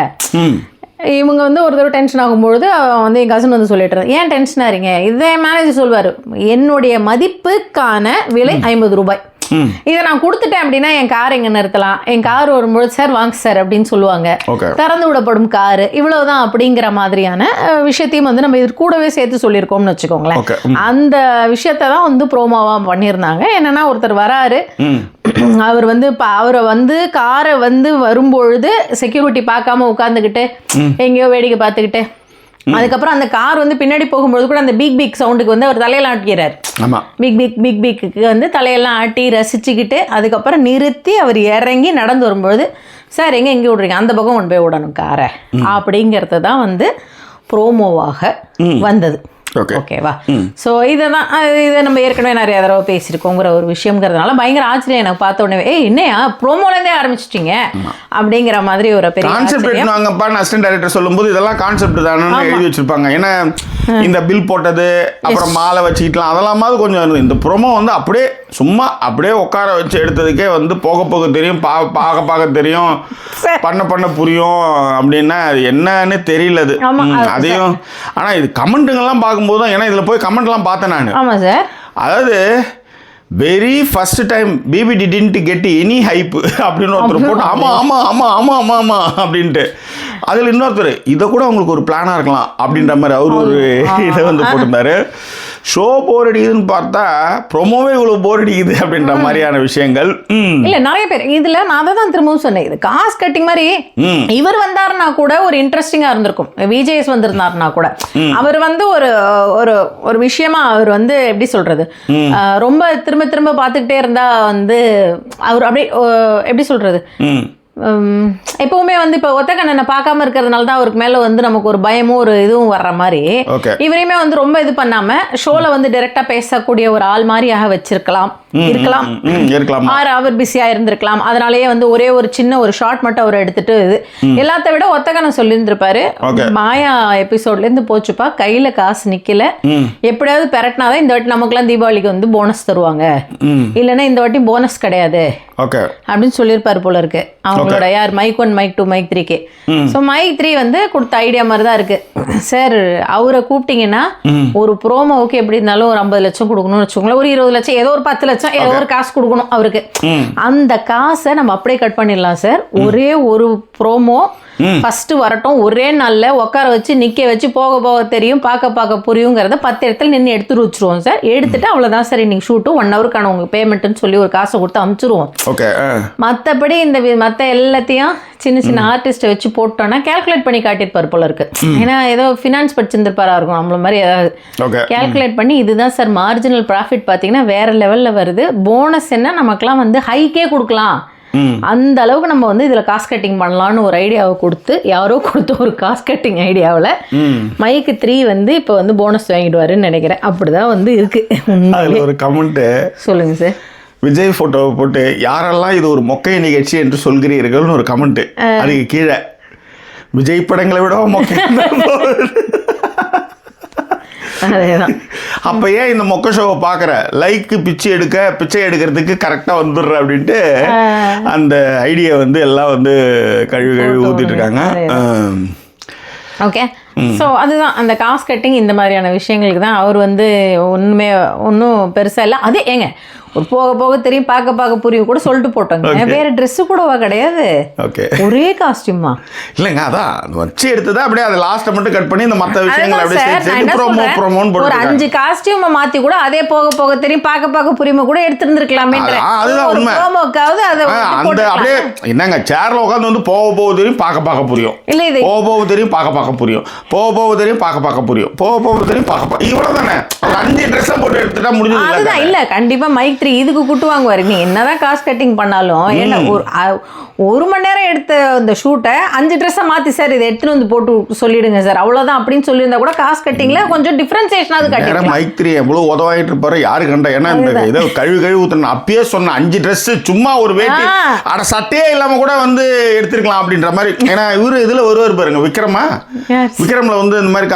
இவங்க வந்து ஒரு தடவை டென்ஷன் ஆகும்பொழுது வந்து என் கசன் வந்து சொல்லிட்டு ஏன் டென்ஷன் ஆகிறீங்க, இதே மேனேஜர் சொல்வார், என்னுடைய மதிப்புக்கான விலை 50 ரூபாய், இதை நான் கொடுத்துட்டேன் அப்படின்னா என் கார் எங்கே நிறுத்தலாம், என் கார் வரும்பொழுது சார் வாங்க சார் அப்படின்னு சொல்லுவாங்க, திறந்து விடப்படும் காரு, இவ்வளவுதான் அப்படிங்கிற மாதிரியான விஷயத்தையும் வந்து நம்ம இது கூடவே சேர்த்து சொல்லியிருக்கோம்னு வச்சுக்கோங்களேன். அந்த விஷயத்த தான் வந்து ப்ரோமோவாக பண்ணியிருந்தாங்க. என்னன்னா ஒருத்தர் வராரு, அவர் வந்து அவரை வந்து காரை வந்து வரும்பொழுது செக்யூரிட்டி பார்க்காம உட்காந்துக்கிட்டு எங்கேயோ வேடிக்கை பார்த்துக்கிட்டு, அதுக்கப்புறம் அந்த கார் வந்து பின்னாடி போகும்போது கூட அந்த பிக் பிக் சவுண்டுக்கு வந்து அவர் தலையெல்லாம் ஆட்டிக்கிறார். பிக் பிக்கு வந்து தலையெல்லாம் ஆட்டி ரசிச்சுக்கிட்டு அதுக்கப்புறம் நிறுத்தி அவர் இறங்கி நடந்து வரும்பொழுது, சார் எங்கே விட்றீங்க, அந்த பக்கம் கொண்டு போய் விடணும் காரை அப்படிங்கிறது தான் வந்து ப்ரோமோவாக வந்தது. ஓகேவா? ஸோ இதை நம்ம ஏற்கனவே நிறைய தடவை பேசியிருக்கோங்கிற ஒரு விஷயங்கிறதுனால பயங்கர ஆச்சரியம் எனக்கு பார்த்த உடனே, என்னையா ப்ரோமோலேருந்தே ஆரம்பிச்சிட்டிங்க அப்படிங்கிற மாதிரி ஒரு பெரிய கான்செப்ட். நாங்கள் அசிஸ்டன்ட் டைரக்டர் சொல்லும்போது இதெல்லாம் கான்செப்ட் தானே எழுதி வச்சிருப்பாங்க. ஏன்னா இந்த பில் போட்டது அப்புறம் மாலை வச்சுக்கிட்டலாம் அதெல்லாமாவது கொஞ்சம், இந்த ப்ரோமோ வந்து அப்படியே சும்மா அப்படியே உட்கார வச்சு எடுத்ததுக்கே வந்து போக போக தெரியும், பார்க்க தெரியும், பண்ண புரியும் அப்படின்னா அது என்னன்னு தெரியல. அதையும் ஆனால் இது கமெண்ட்டுங்கெல்லாம் பார்க்கும்போது தான், ஏன்னா இதில் போய் கமெண்ட்லாம் பார்த்தேன் நான். ஆமாம் சார். அதாவது very first time BB didn't get any hype அப்படின்னு ஒருத்தர் போட்டு ஆமாம் ஆமாம் ஆமாம் ஆமாம் ஆமாம் ஆமாம் அப்படின்ட்டு அதில் இன்னொருத்தர் இதை கூட உங்களுக்கு ஒரு பிளானா இருக்கலாம் அப்படின்ற மாதிரி அவர் ஒரு இதை வந்து போட்டிருந்தாரு. ஷோ போர் அடிக்குதுன்னு பார்த்தா ப்ரொமோவே இவ்வளவு போர் அடிக்குது அப்படின்ற மாதிரியான விஷயங்கள். இல்ல நிறைய பேர் இதுல நான் தான் திரும்பவும் சொன்னேன், இது காசு கட்டிங் மாதிரி இவர் வந்தாருன்னா கூட ஒரு இன்ட்ரெஸ்டிங்கா இருந்திருக்கும். விஜேஎஸ் வந்திருந்தாருன்னா கூட அவர் வந்து ஒரு ஒரு ஒரு விஷயமா அவர் வந்து எப்படி சொல்றது, ரொம்ப திரும்ப திரும்ப பார்த்துக்கிட்டே இருந்தா வந்து அவர் அப்படியே எப்படி சொல்றது, எப்பவுமே வந்து இப்போ ஒத்த கண்ணனை பார்க்காம இருக்கிறதுனால தான் அவருக்கு மேல வந்து நமக்கு ஒரு பயமும் ஒரு இதுவும் வர்ற மாதிரி இவரையுமே வந்து ரொம்ப இது பண்ணாம ஷோல வந்து டைரக்டா பேசக்கூடிய ஒரு ஆள் மாதிரியாக வச்சிருக்கலாம், இருக்கலாம். அவர் பிஸியா இருந்திருக்கலாம். அதனாலேயே வந்து ஒரே ஒரு சின்ன ஒரு ஷார்ட் மட்டும் அவர் எடுத்துட்டு எல்லாத்த விட ஒத்தக்கண்ணன் சொல்லியிருந்திருப்பாரு, மாயா எபிசோட்ல இருந்து போச்சுப்பா, கையில காசு நிக்கல, எப்படியாவது பெரட்டினாதான் இந்த வாட்டி நமக்குலாம் தீபாவளிக்கு வந்து போனஸ் தருவாங்க, இல்லைன்னா இந்த வாட்டி போனஸ் கிடையாது அப்படின்னு சொல்லியிருப்பாரு போல இருக்கு. அவங்களோட யார் மைக் 1 மைக் 2 மைக் 3க்கு. ஸோ மைக் 3 வந்து கொடுத்த ஐடியா மாதிரி தான் இருக்கு. சார் அவரை கூப்பிட்டீங்கன்னா ஒரு ப்ரோமோவுக்கு எப்படி இருந்தாலும் ஒரு 50 லட்சம் கொடுக்கணும்னு வச்சுக்கோங்களேன், ஒரு 20 லட்சம் ஏதோ ஒரு 10 லட்சம் ஏதோ ஒரு காசு கொடுக்கணும் அவருக்கு. அந்த காசை நம்ம அப்படியே கட் பண்ணிடலாம் சார். ஒரே ஒரு ப்ரோமோ ஃபர்ஸ்ட் வரட்டும், ஒரே நாள்ல உட்கார வச்சு நிக்க வச்சு போக போக தெரியும், பார்க்க புரியுங்கிறத 10 இடத்துல நின்று எடுத்துட்டு வச்சிருவோம் சார். எடுத்துட்டு அவ்வளவுதான் சார் இன்னைக்கு ஷூட்டு 1 ஹவருக்கான உங்க பேமெண்ட்னு சொல்லி ஒரு காசை கொடுத்து அனுப்பிச்சிருவோம். மற்றபடி இந்த மற்ற எல்லாத்தையும் சின்ன சின்ன ஆர்டிஸ்ட்டை வச்சு போட்டோம்னா கால்குலேட் பண்ணி காட்டியிருப்பார் போல இருக்கு. ஏன்னா ஏதோ ஃபினான்ஸ் படிச்சிருந்திருப்பாரா இருக்கும் நம்மள மாதிரி, ஏதாவது கால்குலேட் பண்ணி இதுதான் சார் மார்ஜினல் ப்ராஃபிட் பார்த்தீங்கன்னா வேற லெவல்ல வருது, போனஸ் என்ன நமக்குலாம் வந்து ஹைக்கே கொடுக்கலாம், அந்த அளவுக்கு நம்ம வந்து இதுல காஸ்ட் கட்டிங் பண்ணலாம்னு ஒரு ஐடியாவை கொடுத்து, யாரோ கொடுத்த ஒரு காஸ்ட் கட்டிங் ஐடியாவில் மைக்கு 3 வந்து இப்போ வந்து போனஸ் வாங்கிடுவாருன்னு நினைக்கிறேன். அப்படிதான் வந்து இருக்கு. ஒரு கமெண்ட் சொல்லுங்க சார். விஜய் போட்டோவை போட்டு யாரெல்லாம் இது ஒரு மொக்கை நிகழ்ச்சி என்று சொல்கிறீர்கள்னு ஒரு கமெண்ட், அதுக்கு கீழே விஜய் படங்களை விட மொக்கை. அப்ப ஏன் இந்த மொக்க ஷோவை பாக்குற, லைக் பிச்சை எடுக்கிறதுக்கு கரெக்டா வந்துடுற அப்படின்ட்டு அந்த ஐடியா வந்து எல்லாம் வந்து கழுவி ஊத்திட்டு இருக்காங்க. ஓகே, ஸோ அதுதான் அந்த காஸ்ட் கட்டிங் இந்த மாதிரியான விஷயங்களுக்கு தான் அவர் வந்து ஒன்றும் பெருசா இல்லை. அதே ஏங்க ஒரு போக போக தெரியும், பார்க்க புரியும் கூட சொல்லிட்டு போட்டோங்க. வேற ட்ரெஸ் கூடவா கிடையாது, ஒரே காஸ்டியூமா இல்லைங்க. அதான் வச்சு எடுத்ததா அப்படியே அதை லாஸ்ட் மட்டும் கட் பண்ணி இந்த மற்ற விஷயங்கள் அப்படியே ப்ரோமோன்னு போட்டு ஒரு 5 காஸ்டியூமை மாத்தி கூட அதே போக போக தெரியும், பார்க்க புரியுமா கூட எடுத்துருந்துருக்கலாமே. அதுதான் உண்மை. ப்ரோமோக்காவது அந்த அப்படியே என்னங்க சேர்ல உட்காந்து வந்து போக தெரியும், பார்க்க புரியும், இல்ல இது போக தெரியும், பார்க்க புரியும், போக தெரியும், பார்க்க புரியும், போக தெரியும், பார்க்க இவ்வளவுதானே. 5 ட்ரெஸ் போட்டு எடுத்துட்டா முடிஞ்சது. அதுதான் இல்ல, கண்டிப்பா மைக் 3 இதுக்கு கூட்டு வாங்குவாரு. நீ என்னதான் காஸ்ட் கட்டிங் பண்ணாலும் என்ன ஒரு மணி நேரம் எடுத்த அந்த ஷூட்டை 5 ட்ரெஸ்ஸை மாத்தி சார் இதை எடுத்துன்னு வந்து போட்டு சொல்லிடுங்க சார் அவ்வளவுதான் அப்படின்னு சொல்லியிருந்தா கூட காஸ்ட் கட்டிங்ல கொஞ்சம் டிஃபரன்சியேஷன் அது கட்டிக்கலாம். மைக் 3 எவ்வளவு உதவாயிட்டு இருப்பாரு யாரு கண்டா. ஏன்னா இந்த ஏதோ கழுவி ஊத்தணும் அப்பயே சொன்ன 5 ட்ரெஸ் சும்மா ஒரு வேட்டி அட சட்டையே இல்லாம கூட வந்து எடுத்துருக்கலாம் அப்படின்ற மாதிரி. ஏன்னா இவரு இதுல வருவார் பாருங்க, விக்ரம்ல வந்து இந்த மாதிரி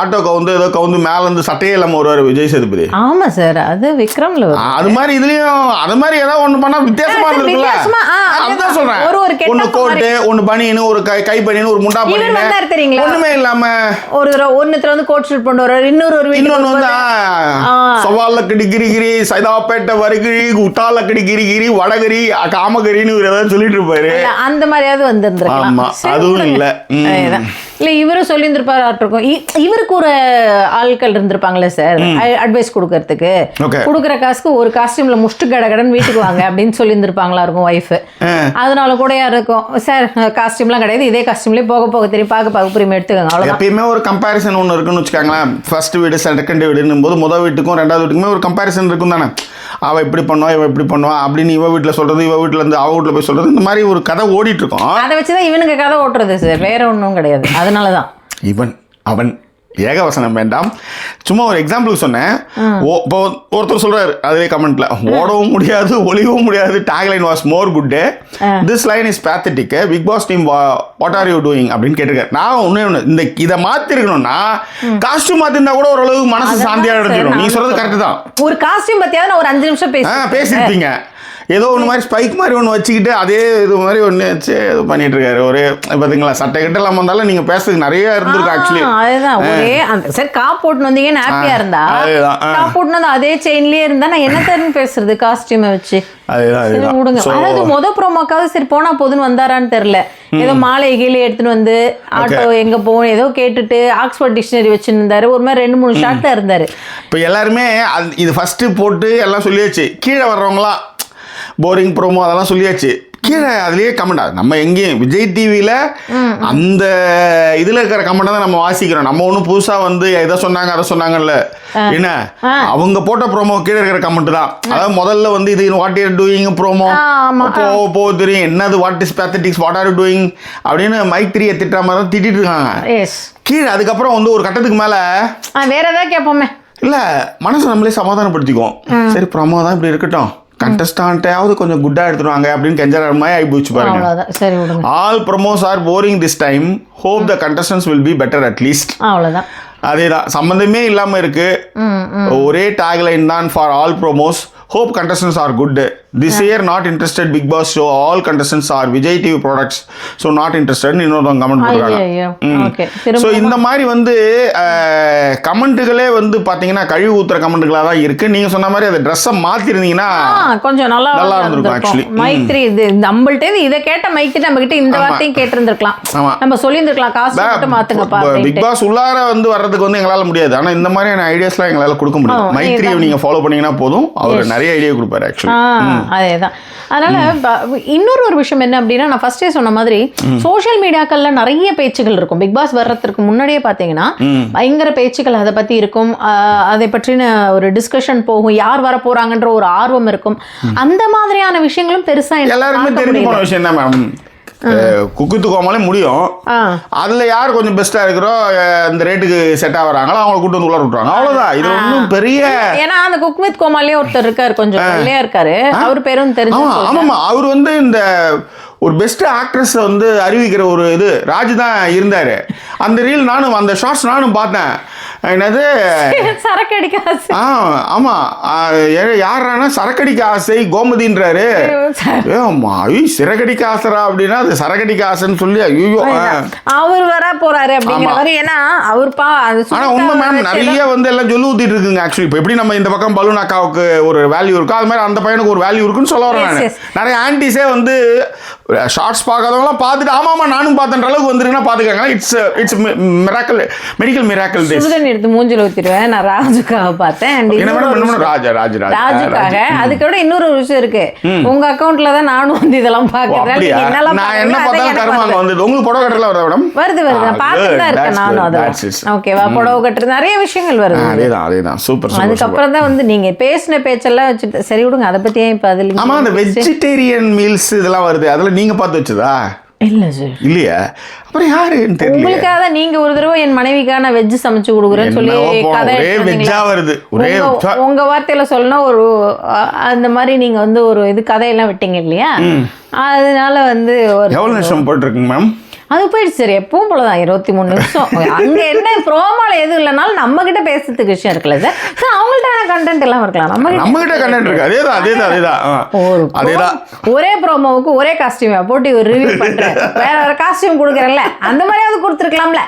ஆட்டோக்கு வந்து ஏதோ கவுந்து மேல இருந்து சட்டையே இல்லாம வருவாரு விஜய் சேதுபதி. ஆமா சார், அது விக்ரம்ல அது மாதிரி இதுலயும் அது மாதிரி ஏதாவது ஒண்ணு பண்ணா வித்தியாசமா இருக்குல்ல. அதுதான் சொல்றேன், ஒன்னு கோட் ஒன்னு பனியன் ஒரு கை பனியன் ஒரு முண்டா பனியன் ஒண்ணுமே இல்லாம ஒன்னுத்துல வந்து கோட் ஷூட் பண்ணுவாரு, இன்னொன்னு வந்து சவால்ல கிரி சைதாப்பேட்டை வரிகிரி உட்டால கிரி வடகிரி காமகிரின்னு ஏதாவது சொல்லிட்டு இருப்பாரு. அந்த மாதிரியாவது வந்திருந்திருக்கலாம். அதுவும் இல்ல இல்ல இவரும் சொல்லி இருந்திருப்பாரு. இவருக்கு ஒரு ஆட்கள் இருந்திருப்பாங்களே சார் அட்வைஸ் கொடுக்கறதுக்கு, கொடுக்குற காசுக்கு ஒரு காஸ்டியூம்ல முஷ்டு கடகடன் வீட்டுக்கு வாங்க அப்படின்னு சொல்லி இருந்திருப்பாங்களா இருக்கும் ஒய்ஃப். அதனால கூட இருக்கும் சார் காஸ்டியூம்லாம் கிடையாது, இதே காஸ்டியூம்லேயே போக தெரியும், பார்க்க புரியுமா எடுத்துக்கோங்க அவ்வளோ. எப்பயுமே ஒரு கம்பேரிசன் ஒன்று இருக்குன்னு வச்சுக்காங்களேன். ஃபர்ஸ்ட் வீடு செகண்ட் வீடுன்னு போது முதல் வீட்டுக்கும் 2வது வீட்டுக்குமே ஒரு கம்பேரிசன் இருக்கும் தானே. அவள் இப்படி பண்ணுவா இவன் இப்படி பண்ணுவா அப்படின்னு இவ வீட்டில் சொல்றது, இவ வீட்டில் இருந்து அவ வீட்டில் போய் சொல்றது, இந்த மாதிரி ஒரு கதை ஓடிட்டு இருக்கோம். அதை வச்சுதான் இவனுக்கு கதை ஓட்டுறது சார், வேற ஒன்றும் கிடையாது. அதனாலதான் இவன் அவன் ஏகவசனம் வேண்டாம், சும்மா ஒரு எக்ஸாம்பிளுக்கு சொன்னேன். இப்போ ஒருத்தர் சொல்றாரு அதே கமெண்ட்ல, ஓடவும் முடியாது ஒளியவும் முடியாது, tagline was more good, this line is pathetic, Bigg Boss team what are you doing அப்படின்னு கேட்டிருக்காரு. நான் ஒண்ணு இந்த இதை மாத்திருக்கணும்னா காஸ்டியூம் மாத்திருந்தா கூட ஓரளவு மனசு சாந்தியா அடைஞ்சிடும். நீ சொல்றது கரெக்ட் தான். ஒரு காஸ்டியூம் பத்தியாவது நான் ஒரு 5 நிமிஷம் பேசியிருப்பீங்க. ஏதோ ஒன்று மாதிரி ஸ்பைக் மாதிரி ஒன்று வச்சுக்கிட்டு அதே இது மாதிரி ஒன்று வச்சு இது பண்ணிட்டு இருக்காரு. ஒரு பார்த்தீங்களா சட்டை கிட்ட இல்லாமல் இருந்தாலும் நீங்கள் பேசுறதுக்கு நிறைய இருந்திருக்கு ஆக்சுவலி. அதுதான் ஒரே அந்த சரி காப் போட்டு வந்தீங்கன்னு ஹாப்பியா இருந்தா காப் போட்டு வந்து அதே செயின்லயே இருந்தா நான் என்ன தெரியும் பேசுறது காஸ்டியூமை வச்சு. விடுங்க. அதாவது ப்ரோமோக்காவது சரி போனா போதுன்னு வந்தாரான்னு தெரியல. ஏதோ மாலை கீழே எடுத்துட்டு வந்து ஆட்டோ எங்க போகணும் ஏதோ கேட்டுட்டு ஆக்ஸ்போர்ட் டிக்ஷனரி வச்சுருந்தாரு. ஒரு மாதிரி 2-3 ஷாட் தான் இருந்தாரு. இப்போ எல்லாருமே இது ஃபர்ஸ்ட் போட்டு எல்லாம் சொல்லியாச்சு. கீழே வர்றவங்களாம் போரிங் ப்ரோமோ அதெல்லாம் சொல்லியாச்சு. கீழே அதுலேயே கமெண்ட் ஆகுது. நம்ம எங்கேயும் விஜய் டிவியில் அந்த இதில் இருக்கிற கமெண்ட்டை தான் நம்ம வாசிக்கிறோம். நம்ம ஒன்றும் புதுசாக வந்து எதை சொன்னாங்க அதை சொன்னாங்கல்ல. என்ன அவங்க போட்ட ப்ரோமோ கீழே இருக்கிற கமெண்ட் தான். அதாவது முதல்ல வந்து இது வாட் ஆர் டூயிங் ப்ரோமோ போ தெரியும் என்னது what is pathetics what are doing அப்படின்னு மைக் 3 திட்டுற மாதிரி தான் திட்டிட்டு இருக்காங்க கீழே. அதுக்கப்புறம் வந்து ஒரு கட்டத்துக்கு மேலே வேற ஏதாவது கேட்போமே இல்லை மனசு நம்மளே சமாதானப்படுத்திக்குவோம். சரி ப்ரோமோ தான் இப்படி இருக்கட்டும் கண்டஸ்டான்ட்டையாவது கொஞ்சம் குட்டா எடுத்துருவாங்க அப்படின்னு கெஞ்சற மாதிரி ஆகி போச்சு பாருங்க. All promos are boring this time hope the contestants will be better at least. அவ்வளோதான். அதேதான் சம்மந்தமே இல்லாமல் இருக்கு. ஒரே டேக்லைன் தான் for all promos. Hope contestants are good. This year not interested Big Boss show. All contestants are Vijay TV products. So not interested. இன்னொருத்தவங்க கமெண்ட் பண்ணுறாங்க. ஸோ இந்த மாதிரி வந்து கமெண்ட்டுகளே வந்து பார்த்தீங்கன்னா கழிவு ஊத்துற கமெண்ட்டுகளாக தான் இருக்குது. நீங்கள் சொன்ன மாதிரி அந்த ட்ரெஸ்ஸை மாற்றிருந்தீங்கன்னா கொஞ்சம் நல்லா இருந்திருக்கும் ஆக்சுவலி. மைத்ரி இது நம்மள்ட்ட இதை கேட்ட மைத்ரி நம்ம கிட்ட இந்த வார்த்தையும் கேட்டிருந்துருக்கலாம். நம்ம சொல்லியிருந்துருக்கலாம் காசு மட்டும் மாற்றுங்கப்பா. பிக் பாஸ் உள்ளார வந்து வர்றதுக்கு வந்து எங்களால் முடியாது. ஆனால் இந்த மாதிரியான ஐடியாஸ்லாம் எங்களால் கொடுக்க முடியும். மைத்ரியை நீங்கள் ஃபாலோ பண்ணீங்கன்னா போதும். அவர் நிறைய ஐடியா கொடுப்பாரு ஆக்சுவலி. அதேதான். அதனால இன்னொரு விஷயம் என்ன அப்படின்னா நான் ஃபர்ஸ்டே சொன்ன மாதிரி சோஷியல் மீடியாக்கள்ல நிறைய பேச்சுகள் இருக்கும். பிக் பாஸ் வர்றதுக்கு முன்னாடியே பாத்தீங்கன்னா பயங்கர பேச்சுகள் அதை பத்தி இருக்கும். அதை பற்றின ஒரு டிஸ்கஷன் போகும். யார் வர போறாங்கன்ற ஒரு ஆர்வம் இருக்கும். அந்த மாதிரியான விஷயங்களும் பெருசா எல்லாருமே தெரிஞ்சு போன விஷயம் தான் மேம். குக்கு கோமாலே முடியும். அதுல யார் கொஞ்சம் பெஸ்டா இருக்கிறோ அந்த ரேட்டுக்கு செட் ஆகுறாங்களோ அவங்களை கூட்டு வந்து உள்ள விட்டுறாங்க. அவ்வளவுதான். இது ஒன்றும் பெரிய ஏன்னா அந்த குக் வித் கோமாலே ஒருத்தர் இருக்காரு கொஞ்சம் வெள்ளையா இருக்காரு. அவர் பேரும் தெரிஞ்சு. ஆமாமா அவர் வந்து இந்த ஒரு பெஸ்ட் ஆக்ட்ரஸ் வந்து அறிவிக்கிற ஒரு இது ராஜ் தான் இருந்தாரு. அந்த ரீல் நானும் அந்த ஷார்ட்ஸ் நானும் பார்த்தேன். என்னது சரக்கடிக்க ஆசை. ஆமா யாரானா சரக்கடிக்க ஆசை கோமதின்றாரு. சிறகடிக்க ஆசைரா அப்படின்னா அது சரக்கடிக்க ஆசைன்னு சொல்லி ஐயோ அவர் வர போறாரு அப்படிங்கிறாரு. ஏன்னா அவர் ஆனா உண்மை மேம் நிறைய வந்து எல்லாம் சொல்லி ஊத்திட்டு இருக்குங்க ஆக்சுவலி. இப்போ எப்படி நம்ம இந்த பக்கம் பலூன் அக்காவுக்கு ஒரு வேல்யூ இருக்கோ அது மாதிரி அந்த பையனுக்கு ஒரு வேல்யூ இருக்குன்னு சொல்ல வரேன் நான். நிறைய ஆன்டிஸே வந்து ஷார்ட்ஸ் பார்க்காதவங்களாம் பார்த்துட்டு ஆமாமா நானும் பார்த்தன்ற அளவுக்கு வந்துருக்குன்னா பார்த்துக்காங்க. It's miracle medical miracle days. எடுத்து மூஞ்சில ஊத்திடுவேன். நான் ராஜுக்காக பார்த்தேன். ராஜுக்காக அதுக்கு விட இன்னொரு விஷயம் இருக்கு. உங்க அக்கவுண்ட்ல தான் நானும் வந்து இதெல்லாம் பாக்குறேன். நான் என்ன பார்த்தாலும் கருமாங்க வந்து உங்களுக்கு புடவை கட்டல வருது மேடம். வருது நான் பார்த்துட்டு தான் இருக்கேன் நானும். அது ஓகேவா புடவை கட்டுறது நிறைய விஷயங்கள் வருது. அதேதான் சூப்பர். அதுக்கப்புறம் தான் வந்து நீங்க பேசின பேச்செல்லாம் வச்சுட்டு சரி விடுங்க அதை பத்தி ஏன் இப்ப அதுல. ஆமா அந்த வெஜிடேரியன் மீல்ஸ் இதெல்லாம் வருது. அதெல்லாம் நீங்க பார்த்து வச்சதா? இல்ல சார். இல்லையா? அப்புறம் யாருன்னு தெரியல. உங்களுக்காக நீங்க ஒரு தடவை என் மனைவிக்கான வெஜ் சமைச்சு கொடுக்குறேன்னு சொல்லி கதை வெஜ்ஜா வருது. உங்க வார்த்தையில சொல்லணும் ஒரு அந்த மாதிரி நீங்க வந்து ஒரு இது கதையெல்லாம் விட்டீங்க இல்லையா? அதனால வந்து ஒரு எவ்வளவு நிமிஷம் போட்டிருக்குங்க மேம்? அது போயிடுச்சு சார். எப்பவும் போலதான் 23 நிமிஷம். அங்க என்ன ப்ரோமோல எதுவும் இல்லைனாலும் நம்ம கிட்ட பேசுறதுக்கு விஷயம் இருக்குல்ல சார். அவங்கள்ட்ட கண்டென்ட் எல்லாம் இருக்கலாம். நம்ம கிட்ட கண்டென்ட் இருக்கு. அதேதான் ஒரே ப்ரோமோவுக்கு ஒரே காஸ்டியூம் போட்டு ஒரு ரிவ்யூ பண்றேன். வேற வேற காஸ்டியூம் கொடுக்குறேன்ல அந்த மாதிரியாவது கொடுத்துருக்கலாம்ல.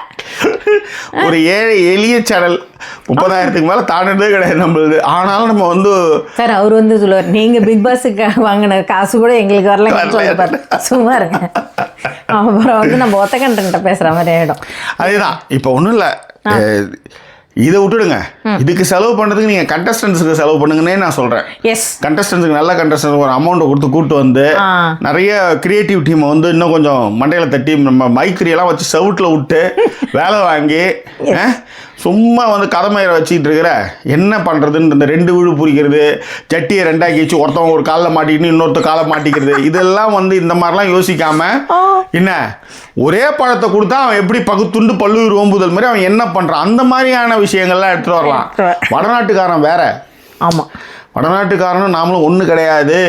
ஒரு ஏழை எளிய சேனல் 30,000க்கு மேல தாண்டதே கிடையாது நம்மளுது. ஆனாலும் நம்ம வந்து சார் அவர் வந்து சொல்லுவார் நீங்க பிக் பாஸுக்கு வாங்கின காசு கூட எங்களுக்கு வரல. சும்மா இருங்க. அப்புறம் வந்து நம்ம ஒத்த கண்டென்ட் பேசுற மாதிரி ஆயிடும். அதேதான். இப்போ ஒன்றும் இல்லை இதை விட்டுடுங்க. இதுக்கு செலவு பண்ணுறதுக்கு நீங்கள் கண்டஸ்டன்ஸுக்கு செலவு பண்ணுங்கன்னே நான் சொல்கிறேன். கண்டஸ்டன்ஸுக்கு நல்ல கண்டஸ்டன்ஸுக்கு ஒரு அமௌண்ட்டை கொடுத்து கூப்பிட்டு வந்து நிறைய கிரியேட்டிவ் டீமை வந்து இன்னும் கொஞ்சம் மண்டையில் தட்டி நம்ம மைத்திரியெல்லாம் வச்சு செவுட்டில் விட்டு வேலை வாங்கி சும்மா வந்து கதமயிரை வச்சுக்கிட்டு இருக்கிற என்ன பண்ணுறதுன்னு இந்த 2 விழு பிடிக்கிறது சட்டியை 2ஆக்கி வச்சு ஒருத்தவங்க ஒரு காலில் மாட்டிக்கிட்டு இன்னொருத்த காலை மாட்டிக்கிறது இதெல்லாம் வந்து இந்த மாதிரிலாம் யோசிக்காம என்ன ஒரே பழத்தை கொடுத்தா அவன் எப்படி பகுத்துண்டு பல்லுயிர் ஓம்புதல் மாதிரி அவன் என்ன பண்ணுறான் அந்த மாதிரியான விஷயங்கள்லாம் எடுத்துகிட்டு வரலாம். வடநாட்டுக்காரன் வேற. ஆமாம் வடநாட்டுக்காரனும் நாமளும் ஒன்று கிடையாது.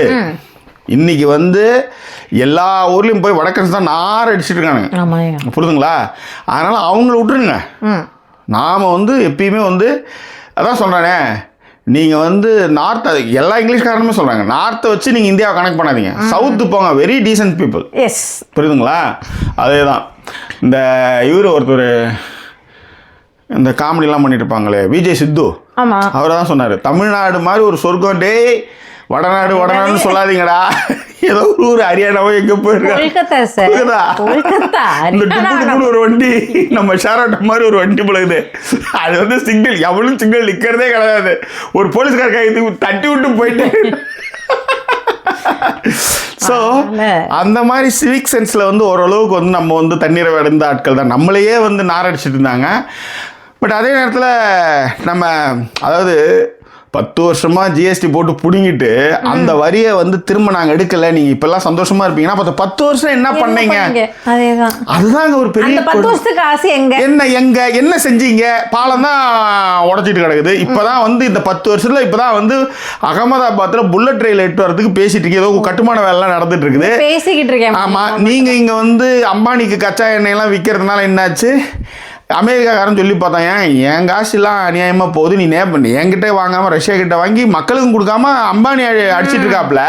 இன்னைக்கு வந்து எல்லா ஊர்லேயும் போய் வடக்கன்ஸ் தான் நார் அடிச்சுட்டு இருக்கானுங்க. புரியுதுங்களா? அதனால் அவங்கள விட்டுருங்க. நாம் வந்து எப்பயுமே வந்து அதான் சொல்கிறேனே நீங்கள் வந்து நார்த், எல்லா இங்கிலீஷ்காரனுமே சொல்கிறாங்க, நார்த்தை வச்சு நீங்கள் இந்தியாவை கனெக்ட் பண்ணாதீங்க, சவுத்து போங்க, வெரி டீசென்ட் பீப்புள். எஸ், புரியுதுங்களா? அதே தான் இந்த இவர் ஒருத்தர் இந்த காமெடிலாம் பண்ணிட்டு இருப்பாங்களே, விஜய் சித்து, அவர் தான் சொன்னார், தமிழ்நாடு மாதிரி ஒரு சொர்க்கம், டேய் வடநாடுன்னு சொல்லாதீங்கடா, ஏதோ ஊர் ஹரியானாவோ எங்கே போயிருக்காங்க, ஒரு வண்டி நம்ம ஷேரோட்ட மாதிரி ஒரு வண்டி பழகுது, அது வந்து சிங்கிள், எவ்வளவு சிங்கிள் நிற்கிறதே கிடையாது, ஒரு போலீஸ்கார கைது தட்டி விட்டு போயிட்டு. ஸோ அந்த மாதிரி சிவிக் சென்ஸில் வந்து ஓரளவுக்கு வந்து நம்ம வந்து தண்ணீரை அடைந்த ஆட்கள் தான், நம்மளையே வந்து நாரடிச்சிட்டு இருந்தாங்க. பட் அதே நேரத்தில் நம்ம அதாவது 10 வருஷமாக ஜிஎஸ்டி போட்டு பிடுங்கிட்டு அந்த வரியை வந்து திரும்ப நாங்கள் எடுக்கலை, நீங்கள் இப்பெல்லாம் சந்தோஷமா இருப்பீங்கன்னா, 10 வருஷம் என்ன பண்ணீங்க? அதுதாங்க ஒரு பெரிய 10 வருஷத்துக்கு ஆசை. என்ன செஞ்சீங்க? பாலம் தான் உடச்சிட்டு கிடக்குது. இப்போதான் வந்து இந்த 10 வருஷத்துல இப்போதான் வந்து அகமதாபாத்தில் புல்லட் ரயில் எட்டு வரதுக்கு பேசிட்டு இருக்கு, ஏதோ கட்டுமான வேலைலாம் நடந்துட்டு இருக்குது, பேசிக்கிட்டு இருக்கேன். ஆமாம், நீங்கள் இங்கே வந்து அம்பானிக்கு கச்சா எண்ணெயெல்லாம் விற்கிறதுனால என்னாச்சு? அமெரிக்காக்காரன் சொல்லி பார்த்தாங்க, என் காசுலாம் அநியாயமாக போகுது, நீ என்கிட்ட வாங்காமல் ரஷ்யா கிட்ட வாங்கி மக்களுக்கும் கொடுக்காம அம்பானி அடிச்சிட்டு இருக்காப்புல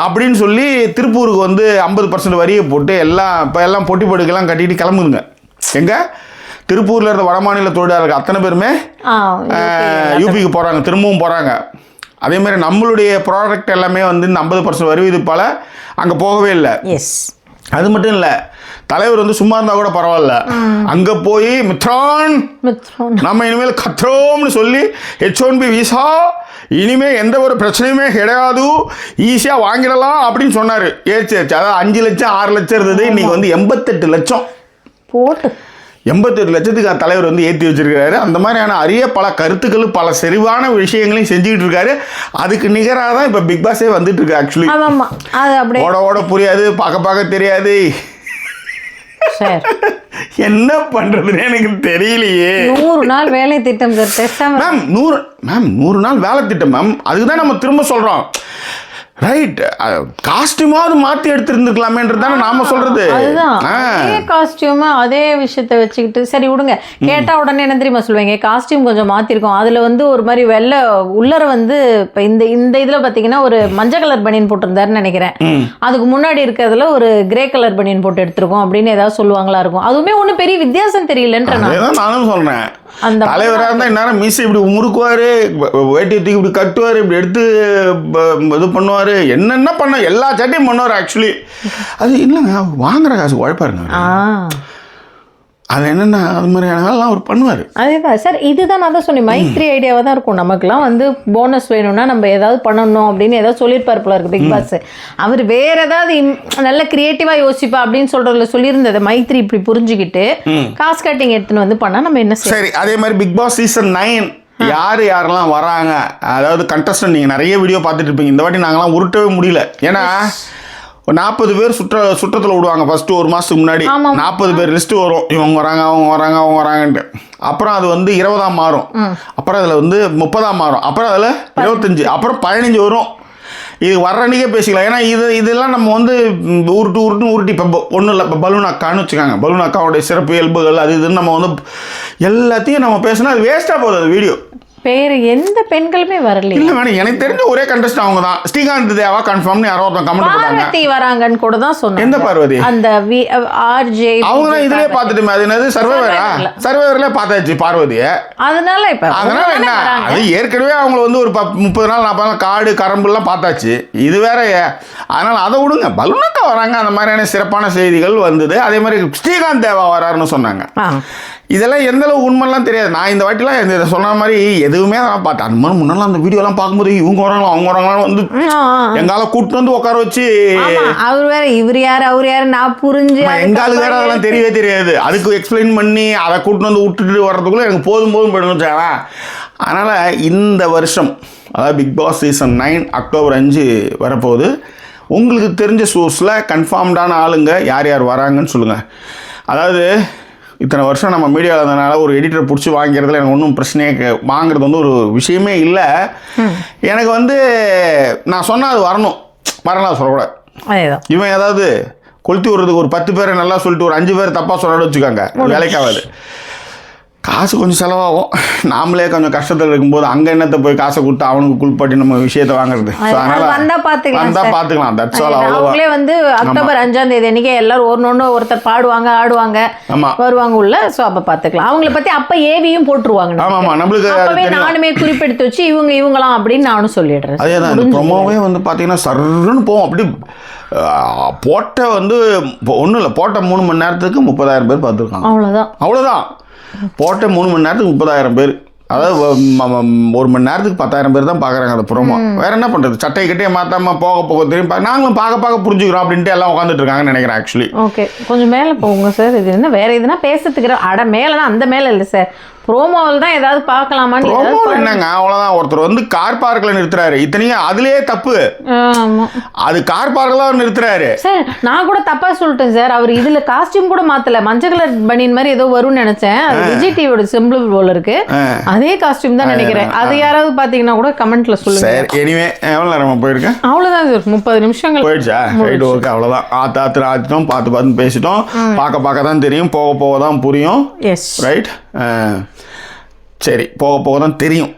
அப்படின்னு சொல்லி திருப்பூருக்கு வந்து 50% வரியை போட்டு எல்லாம் பொட்டி படுக்கெல்லாம் கட்டிட்டு கிளம்புதுங்க. எங்கே திருப்பூரில் இருந்த வடமாநில தொழிலாளர்கள் அத்தனை பேருமே யூபிக்கு போகிறாங்க, திரும்பவும் போகிறாங்க. அதேமாதிரி நம்மளுடைய ப்ராடக்ட் எல்லாமே வந்து இந்த 50% வரி விதிப்பால் அங்கே போகவே இல்லை. அது மட்டும் இல்லை, தலைவர் வந்து சும்மா இருந்தால் கூட பரவாயில்ல, அங்கே போய் மித்ரான் நம்ம இனிமேல் கத்துறோம்னு சொல்லி H1B விசா இனிமேல் எந்த ஒரு பிரச்சனையுமே கிடையாது, ஈஸியாக வாங்கிடலாம் அப்படின்னு சொன்னார். ஏச்சு அதாவது 5 லட்சம் 6 லட்சம் இருந்தது, இன்னைக்கு வந்து 88 லட்சம் போட்டு 88 லட்சத்துக்கு தலைவர் வந்து ஏற்றி வச்சிருக்காரு. அந்த மாதிரியான அரிய பல கருத்துக்கள் பல செறிவான விஷயங்களையும் செஞ்சுக்கிட்டு இருக்காரு. அதுக்கு நிகராக தான் இப்போ பிக் பாஸே வந்துட்டு இருக்கு. ஆக்சுவலி ஓட புரியாது, பார்க்க தெரியாது, என்ன பண்றதுன்னு எனக்கு தெரியலையே. 100 நாள் வேலை திட்டம் மேம், 100 நாள் வேலை திட்டம் மேம். அதுதான் நம்ம திரும்ப சொல்றோம், ரைட்? காஸ்டியூமாவது மாற்றி எடுத்துருந்துக்கலாமேன்றது தானே நாம சொல்றது. அதே காஸ்டியூம் அதே விஷயத்த வச்சுக்கிட்டு சரி விடுங்க. கேட்டால் உடனே என்ன தெரியுமா சொல்லுவீங்க, காஸ்டியூம் கொஞ்சம் மாற்றிருக்கோம், அதில் வந்து ஒரு மாதிரி வெள்ளை உள்ளர வந்து இப்போ இந்த இதில் பார்த்தீங்கன்னா ஒரு மஞ்சள் கலர் பனியன் போட்டிருந்தாருன்னு நினைக்கிறேன், அதுக்கு முன்னாடி இருக்கிறதுல ஒரு கிரே கலர் பனியன் போட்டு எடுத்திருக்கோம் அப்படின்னு ஏதாவது சொல்லுவாங்களா இருக்கும். அதுவுமே ஒன்றும் பெரிய வித்தியாசம் தெரியலன்ற நானும் சொல்றேன். அந்த தலைவராக இருந்தால் இந்நேரம் மீசை இப்படி முறுக்குவார், வேட்டி தூக்கி இப்படி கட்டுவார், இப்படி எடுத்து இது பண்ணுவார், என்னென்ன பண்ண எல்லா சட்டையும் பண்ணுவார். ஆக்சுவலி அது இல்லைங்க, வாங்குற காசு உழைப்பாருங்க, அது என்னென்ன அது மாதிரியானலாம் அவர் பண்ணுவார். அதேதான் சார், இதுதான் நான் தான் சொன்னேன், மைத்ரி ஐடியாவாக தான் இருக்கும். நமக்குலாம் வந்து போனஸ் வேணும்னா நம்ம ஏதாவது பண்ணணும் அப்படின்னு ஏதாவது சொல்லியிருப்பார் போல இருக்கு பிக் பாஸ். அவர் வேற ஏதாவது நல்ல கிரியேட்டிவாக யோசிப்பா அப்படின்னு சொல்றதுல சொல்லியிருந்தது, மைத்ரி இப்படி புரிஞ்சுக்கிட்டு காசு கட்டிங் எடுத்துன்னு வந்து பண்ணால் நம்ம என்ன சரி. அதே மாதிரி பிக் பாஸ் சீசன் 9 யாரெல்லாம் வராங்க, அதாவது கண்டஸ்டன்ட் நீங்கள் நிறைய வீடியோ பார்த்துட்டு இருப்பீங்க. இந்த வாட்டி நாங்களாம் உருட்டவே முடியல, ஏன்னா 40 பேர் சுற்றத்தில் விடுவாங்க ஃபஸ்ட்டு ஒரு மாதத்துக்கு முன்னாடி. 40 பேர் லிஸ்ட்டு வரும், இவங்க வராங்கன்ட்டு. அப்புறம் அது வந்து 20ஆம் மாறும், அப்புறம் அதில் வந்து 30ஆம் மாறும், அப்புறம் அதில் 25, அப்புறம் 15 வரும். இது வர்றன்னைக்கே பேசிக்கலாம், ஏன்னா இதெல்லாம் நம்ம வந்து உருட்டி இப்போ ஒன்றும் இல்லை, இப்போ பலூன் அக்கான்னு வச்சுக்காங்க, பலூன் அக்காவுடைய சிறப்பு இயல்புகள் அது இதுன்னு நம்ம வந்து எல்லாத்தையும் நம்ம பேசினா அது வேஸ்ட்டாக போகுது அது வீடியோ. பேர் எந்த பெண்களுமே வரல. இல்ல மேடம், எனக்கு தெரிஞ்ச ஒரே கண்டஸ்ட் அவங்க தான். ஸ்ரீகாந்த் தேவா கன்ஃபார்ம்னு யாரோ ஒருத்தன் கமெண்ட் பண்ணாங்க. பார்வதி வராங்கன்னு கூட தான் சொன்னாங்க. எந்த பார்வதி? அந்த ஆர்ஜே அவங்க தான் இதுலயே பார்த்துட்டுமே. அது என்னது சர்வைவர்ல பார்த்தாச்சு பார்வதியை. அதனால என்ன அது ஏற்கனவே அவங்க வந்து ஒரு 30 நாள் 40 நாள் காடு கரம்புலாம் பார்த்தாச்சு. இது வேற, அதனால அதை விடுங்க. பலூனக்கா வராங்க, அந்த மாதிரியான சிறப்பான செய்திகள் வந்தது. அதே மாதிரி ஸ்ரீகாந்த் தேவா வராருன்னு சொன்னாங்க. இதெல்லாம் எந்த அளவு உண்மைலாம் தெரியாது. நான் இந்த வாட்டிலாம் இந்த சொன்ன மாதிரி எதுவுமே நான் பார்த்தேன். அந்த மாதிரி முன்னெல்லாம் அந்த வீடியோலாம் பார்க்கும்போது இவங்க வராங்களா அவங்க வராங்களான்னு வந்து எங்கால கூப்பிட்டு வந்து உட்கார வச்சு அவர் வேற இவர் யார் அவர் யாரு நான் புரிஞ்சு எங்காலு வேற அதெல்லாம் தெரியவே தெரியாது. அதுக்கு எக்ஸ்பிளைன் பண்ணி அதை கூப்பிட்டு வந்து விட்டுட்டு வர்றதுக்குள்ள எனக்கு போதும் போயிடுன்னு வச்சாங்களா. அதனால் இந்த வருஷம் அதாவது பிக் பாஸ் சீசன் 9 அக்டோபர் 5 வரப்போகுது. உங்களுக்கு தெரிஞ்ச சோர்ஸில் கன்ஃபார்ம்டான ஆளுங்க யார் யார் வராங்கன்னு சொல்லுங்கள். அதாவது இத்தனை வருஷம் நம்ம மீடியாவில் இருந்ததுனால ஒரு எடிட்டரை பிடிச்சி வாங்கிறதுல எனக்கு ஒன்றும் பிரச்சனையே வாங்குறது வந்து ஒரு விஷயமே இல்லை. எனக்கு வந்து நான் சொன்னால் அது வரலாம் சொல்லக்கூடாது. இவன் ஏதாவது கொளுத்தி விடுறதுக்கு ஒரு 10 பேரை நல்லா சொல்லிட்டு ஒரு 5 பேர் தப்பாக சொல்ல வச்சுக்காங்க, வேலைக்காகாது. காசு கொஞ்சம் செலவாகும். நாமளே கொஞ்சம் கஷ்டத்தில் இருக்கும்போது அங்கே என்னத்தை போய் காசை கொடுத்து அவனுக்கு குளிப்பாட்டி நம்ம விஷயத்தை வாங்குறது. வந்தா பார்த்துக்கலாம். That's all. அவங்களே வந்து அக்டோபர் 5ஆம் தேதி அன்னைக்கு எல்லாரும் ஒருத்தர் பாடுவாங்க, ஆடுவாங்க, வருவாங்க உள்ள. ஸோ அப்போ பார்த்துக்கலாம். அவங்கள பற்றி அப்போ ஏவியும் போட்டுருவாங்க. ஆமாம், நம்மளுக்கு நானுமே குறிப்பெடுத்து வச்சு இவங்களாம் அப்படின்னு நானும் சொல்லிடுறேன். அதே தான் இந்த ப்ரொமோவே வந்து பார்த்தீங்கன்னா சர்ன்னு போவோம். அப்படி போட்ட வந்து ஒன்றும் இல்லை, போட்ட 3 மணி நேரத்துக்கு 30,000 பேர் பார்த்துருக்காங்க. அவ்வளோதான். போட்ட 3 மணி நேரத்துக்கு 30,000 பேர். அதாவது 1 மணி நேரத்துக்கு 10,000 பேர் தான் பார்க்குறாங்க அந்த ப்ரோமோ. வேற என்ன பண்ணுறது, சட்டையை கிட்டே மாற்றாம போக தெரியும். நாங்களும் பார்க்க புரிஞ்சுக்கிறோம் அப்படின்ட்டு எல்லாம் உட்காந்துட்டு இருக்காங்கன்னு நினைக்கிறேன். ஆக்சுவலி ஓகே, கொஞ்சம் மேலே போங்க சார். இது என்ன வேற எதுனா பேசுறதுக்கு மேலே தான், அந்த மேலே இல்லை சார். ப்ரோமோவில் தான் ஏதாவது பார்க்கலாமான்னு. என்னங்க அவ்வளோதான். ஒருத்தர் வந்து கார் பார்க்கில் நிறுத்துறாரு. இத்தனையும் அதுலேயே தப்பு. அது கார் பார்க்கில் தான் நிறுத்துறாரு சார். நான் கூட தப்பா சொல்லிட்டேன் சார். அவர் இதுல காஸ்டியூம் கூட மாத்தல, மஞ்சள் கலர் பனியன் மாதிரி ஏதோ வரும்னு நினைச்சேன். அது விஜய் டிவியோட சிம்பிள் போல இருக்கு. அதே காஸ்டியூம் தான் நினைக்கிறேன். அது யாராவது பாத்தீங்கன்னா கூட கமெண்ட்ல சொல்லுங்க. எனிவே எவ்வளவு நேரம் போயிருக்கேன்? அவ்வளவுதான் சார், 30 நிமிஷங்கள் போயிடுச்சா? ரைட், ஓகே, அவ்வளவுதான். ஆத்திட்டோம், பார்த்து பேசிட்டோம். பார்க்க தான் தெரியும், போக தான் புரியும். Yes, right. சரி, போக தான் தெரியும்.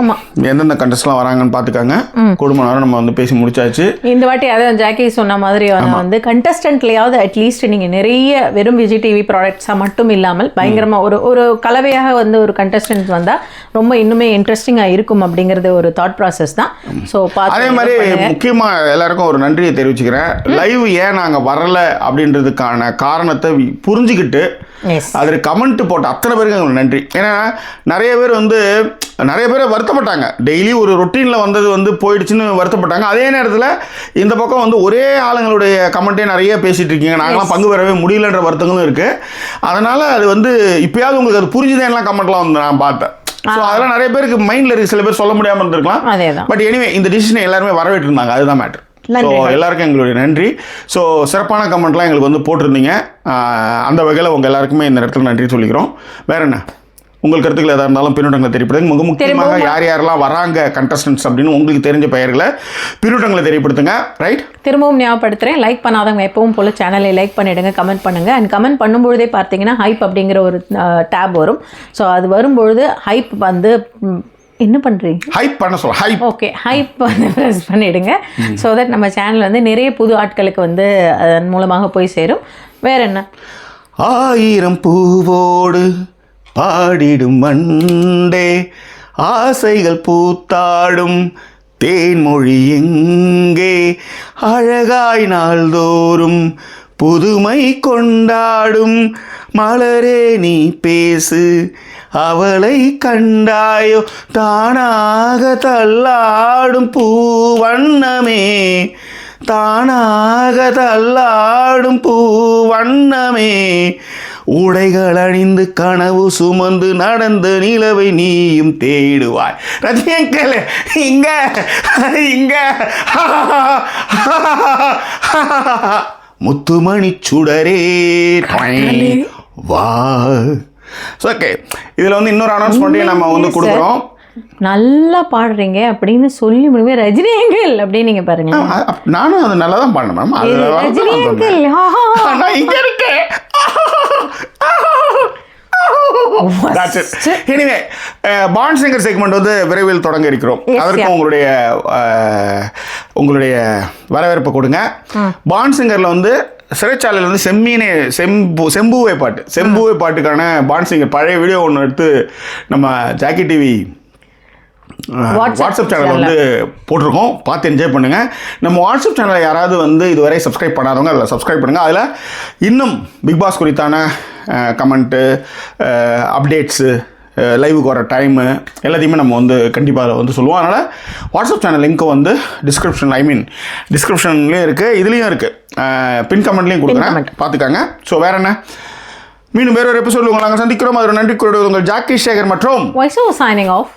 ஆமாம், எந்தெந்த கண்டஸ்ட்லாம் வராங்கன்னு பார்த்துக்காங்க. குடும்ப நேரம் நம்ம வந்து பேசி முடிச்சாச்சு. இந்த வாட்டி அதான் ஜாக்கி சொன்ன மாதிரி வந்து கண்டஸ்டன்ட்லையாவது அட்லீஸ்ட் நீங்கள் நிறைய வெறும் விஜய் டிவி ப்ராடக்ட்ஸாக மட்டும் இல்லாமல் பயங்கரமாக ஒரு கலவையாக வந்து ஒரு கண்டஸ்டன்ட் வந்தால் ரொம்ப இன்னுமே இன்ட்ரெஸ்டிங்காக இருக்கும் அப்படிங்கிறது ஒரு தாட் ப்ராசஸ் தான். ஸோ அதே மாதிரி முக்கியமாக எல்லாருக்கும் ஒரு நன்றியை தெரிவிச்சுக்கிறேன். லைவ் ஏன் நாங்கள் வரல அப்படின்றதுக்கான காரணத்தை புரிஞ்சுக்கிட்டு அதில் கமெண்ட் போட்ட அத்தனை பேருக்கு எங்களுக்கு நன்றி. ஏன்னா நிறைய பேர் வருத்தப்பட்டாங்க. டெய்லி ஒரு ரொட்டீனில் வந்தது வந்து போயிடுச்சுன்னு வருத்தப்பட்டாங்க. அதே நேரத்தில் இந்த பக்கம் வந்து ஒரே ஆளுங்களுடைய கமெண்ட்டே நிறைய பேசிகிட்டு இருக்கீங்க, நாங்களாம் பங்கு பெறவே முடியலன்ற வருத்தங்களும் இருக்குது. அதனால் அது வந்து இப்போயாவது உங்களுக்கு அது புரிஞ்சுதேன்லாம் கமெண்ட்லாம் வந்து நான் பார்த்தேன். ஸோ அதெல்லாம் நிறைய பேருக்கு மைண்டில் இருக்குது, சில பேர் சொல்ல முடியாமல் இருந்திருக்கலாம். பட் எனிவே இந்த டிசிஷனை எல்லாருமே வரவேற்றிருந்தாங்க, அதுதான் மேட்ரு. ஸோ எல்லாருக்கும் எங்களுடைய நன்றி. ஸோ சிறப்பான கமெண்ட்லாம் எங்களுக்கு வந்து போட்டிருந்தீங்க. அந்த வகையில் உங்கள் எல்லாருக்குமே இந்த இடத்துல நன்றி சொல்லிக்கிறோம். வேற என்ன உங்கள் கருத்துக்கள் எதாக இருந்தாலும் பின்னூட்டங்களை தெரியப்படுத்துங்க. மிக முக்கியமாக யாரெல்லாம் வராங்க கண்டஸ்டன்ட்ஸ் அப்படின்னு உங்களுக்கு தெரிஞ்ச பெயர்களை பின்னூட்டங்களை தெரியப்படுத்துங்க. ரைட், திரும்பவும் ஞாபகப்படுத்துகிறேன், லைக் பண்ணாதவங்க எப்பவும் போல் சேனலை லைக் பண்ணிவிடுங்க, கமெண்ட் பண்ணுங்கள். அண்ட் கமெண்ட் பண்ணும்பொழுதே பார்த்தீங்கன்னா ஹைப் அப்படிங்கிற ஒரு டேப் வரும். ஸோ அது வரும்பொழுது ஹைப் வந்து என்ன பண்ணுறீங்க, ஹைப் பண்ண சொல்ல ஹைப், ஓகே, ஹைப் வந்து ப்ரெஸ் பண்ணிவிடுங்க. ஸோ தட் நம்ம சேனல் வந்து நிறைய புது ஆட்களுக்கு வந்து அதன் மூலமாக போய் சேரும். வேற என்ன, 1000 பூவோடு பாடிடும் மண்டே, ஆசைகள் பூத்தாடும் தேன்மொழி எங்கே, அழகாய் நாள்தோறும் புதுமை கொண்டாடும் மலரே நீ பேசு, அவளை கண்டாயோ தானாக தள்ளாடும் பூவண்ணமே, தானாக தள்ளாடும் பூவண்ணமே, உடைகள் அணிந்து கனவு சுமந்து நடந்த நிலவை நீயும் தேடுவாய். ரஜினியங்கல் இங்க முத்துமணி சுடரே வா. ஓகே, இதில் வந்து இன்னொரு அனௌன்ஸ்மெண்ட்டையும் நம்ம வந்து கொடுக்குறோம். நல்லா பாடுறீங்க அப்படின்னு சொல்லி முடிவே ரஜினியங்கல் அப்படின்னு நீங்க பாருங்க. நானும் அது நல்லா தான் பாடினேன் மேம். ரஜினியங்கல் இங்க இருக்கேன். எனிவே பாண்ட் சிங்கர் செக்மெண்ட் வந்து விரைவில் தொடங்க இருக்கிறோம். அதற்கு உங்களுடைய வரவேற்பை கொடுங்க. பாண்ட் சிங்கரில் வந்து சிறைச்சாலையில் வந்து செம்புவை பாட்டுக்கான பாண்ட் சிங்கர் பழைய வீடியோ ஒன்று எடுத்து நம்ம ஜாக்கி டிவி வாட்ஸ்அப் சேனல் வந்து போட்டிருக்கோம், பார்த்து என்ஜாய் பண்ணுங்கள். நம்ம வாட்ஸ்அப் சேனலை யாராவது வந்து இதுவரை சப்ஸ்கிரைப் பண்ணாதவங்க அதில் சப்ஸ்கிரைப் பண்ணுங்கள். அதில் இன்னும் பிக் பாஸ் குறித்தான கமெண்ட்டு, அப்டேட்ஸு, லைவுக்கு வர டைமு எல்லாத்தையுமே நம்ம வந்து கண்டிப்பாக அதை வந்து சொல்லுவோம். அதனால் வாட்ஸ்அப் சேனல் லிங்க்கு வந்து டிஸ்கிரிப்ஷன்லேயும் இருக்குது, இதுலேயும் இருக்குது, பின் கமெண்ட்லேயும் கொடுக்குறேன், பார்த்துக்காங்க. ஸோ வேறு என்ன, மீண்டும் வேறு ஒரு எபிசோடு உங்களை நாங்கள் சந்திக்கிறோம். அதோட நன்றி கூறுவது உங்கள் ஜாக்கி சேகர் மற்றும் சைனிங் ஆஃப்.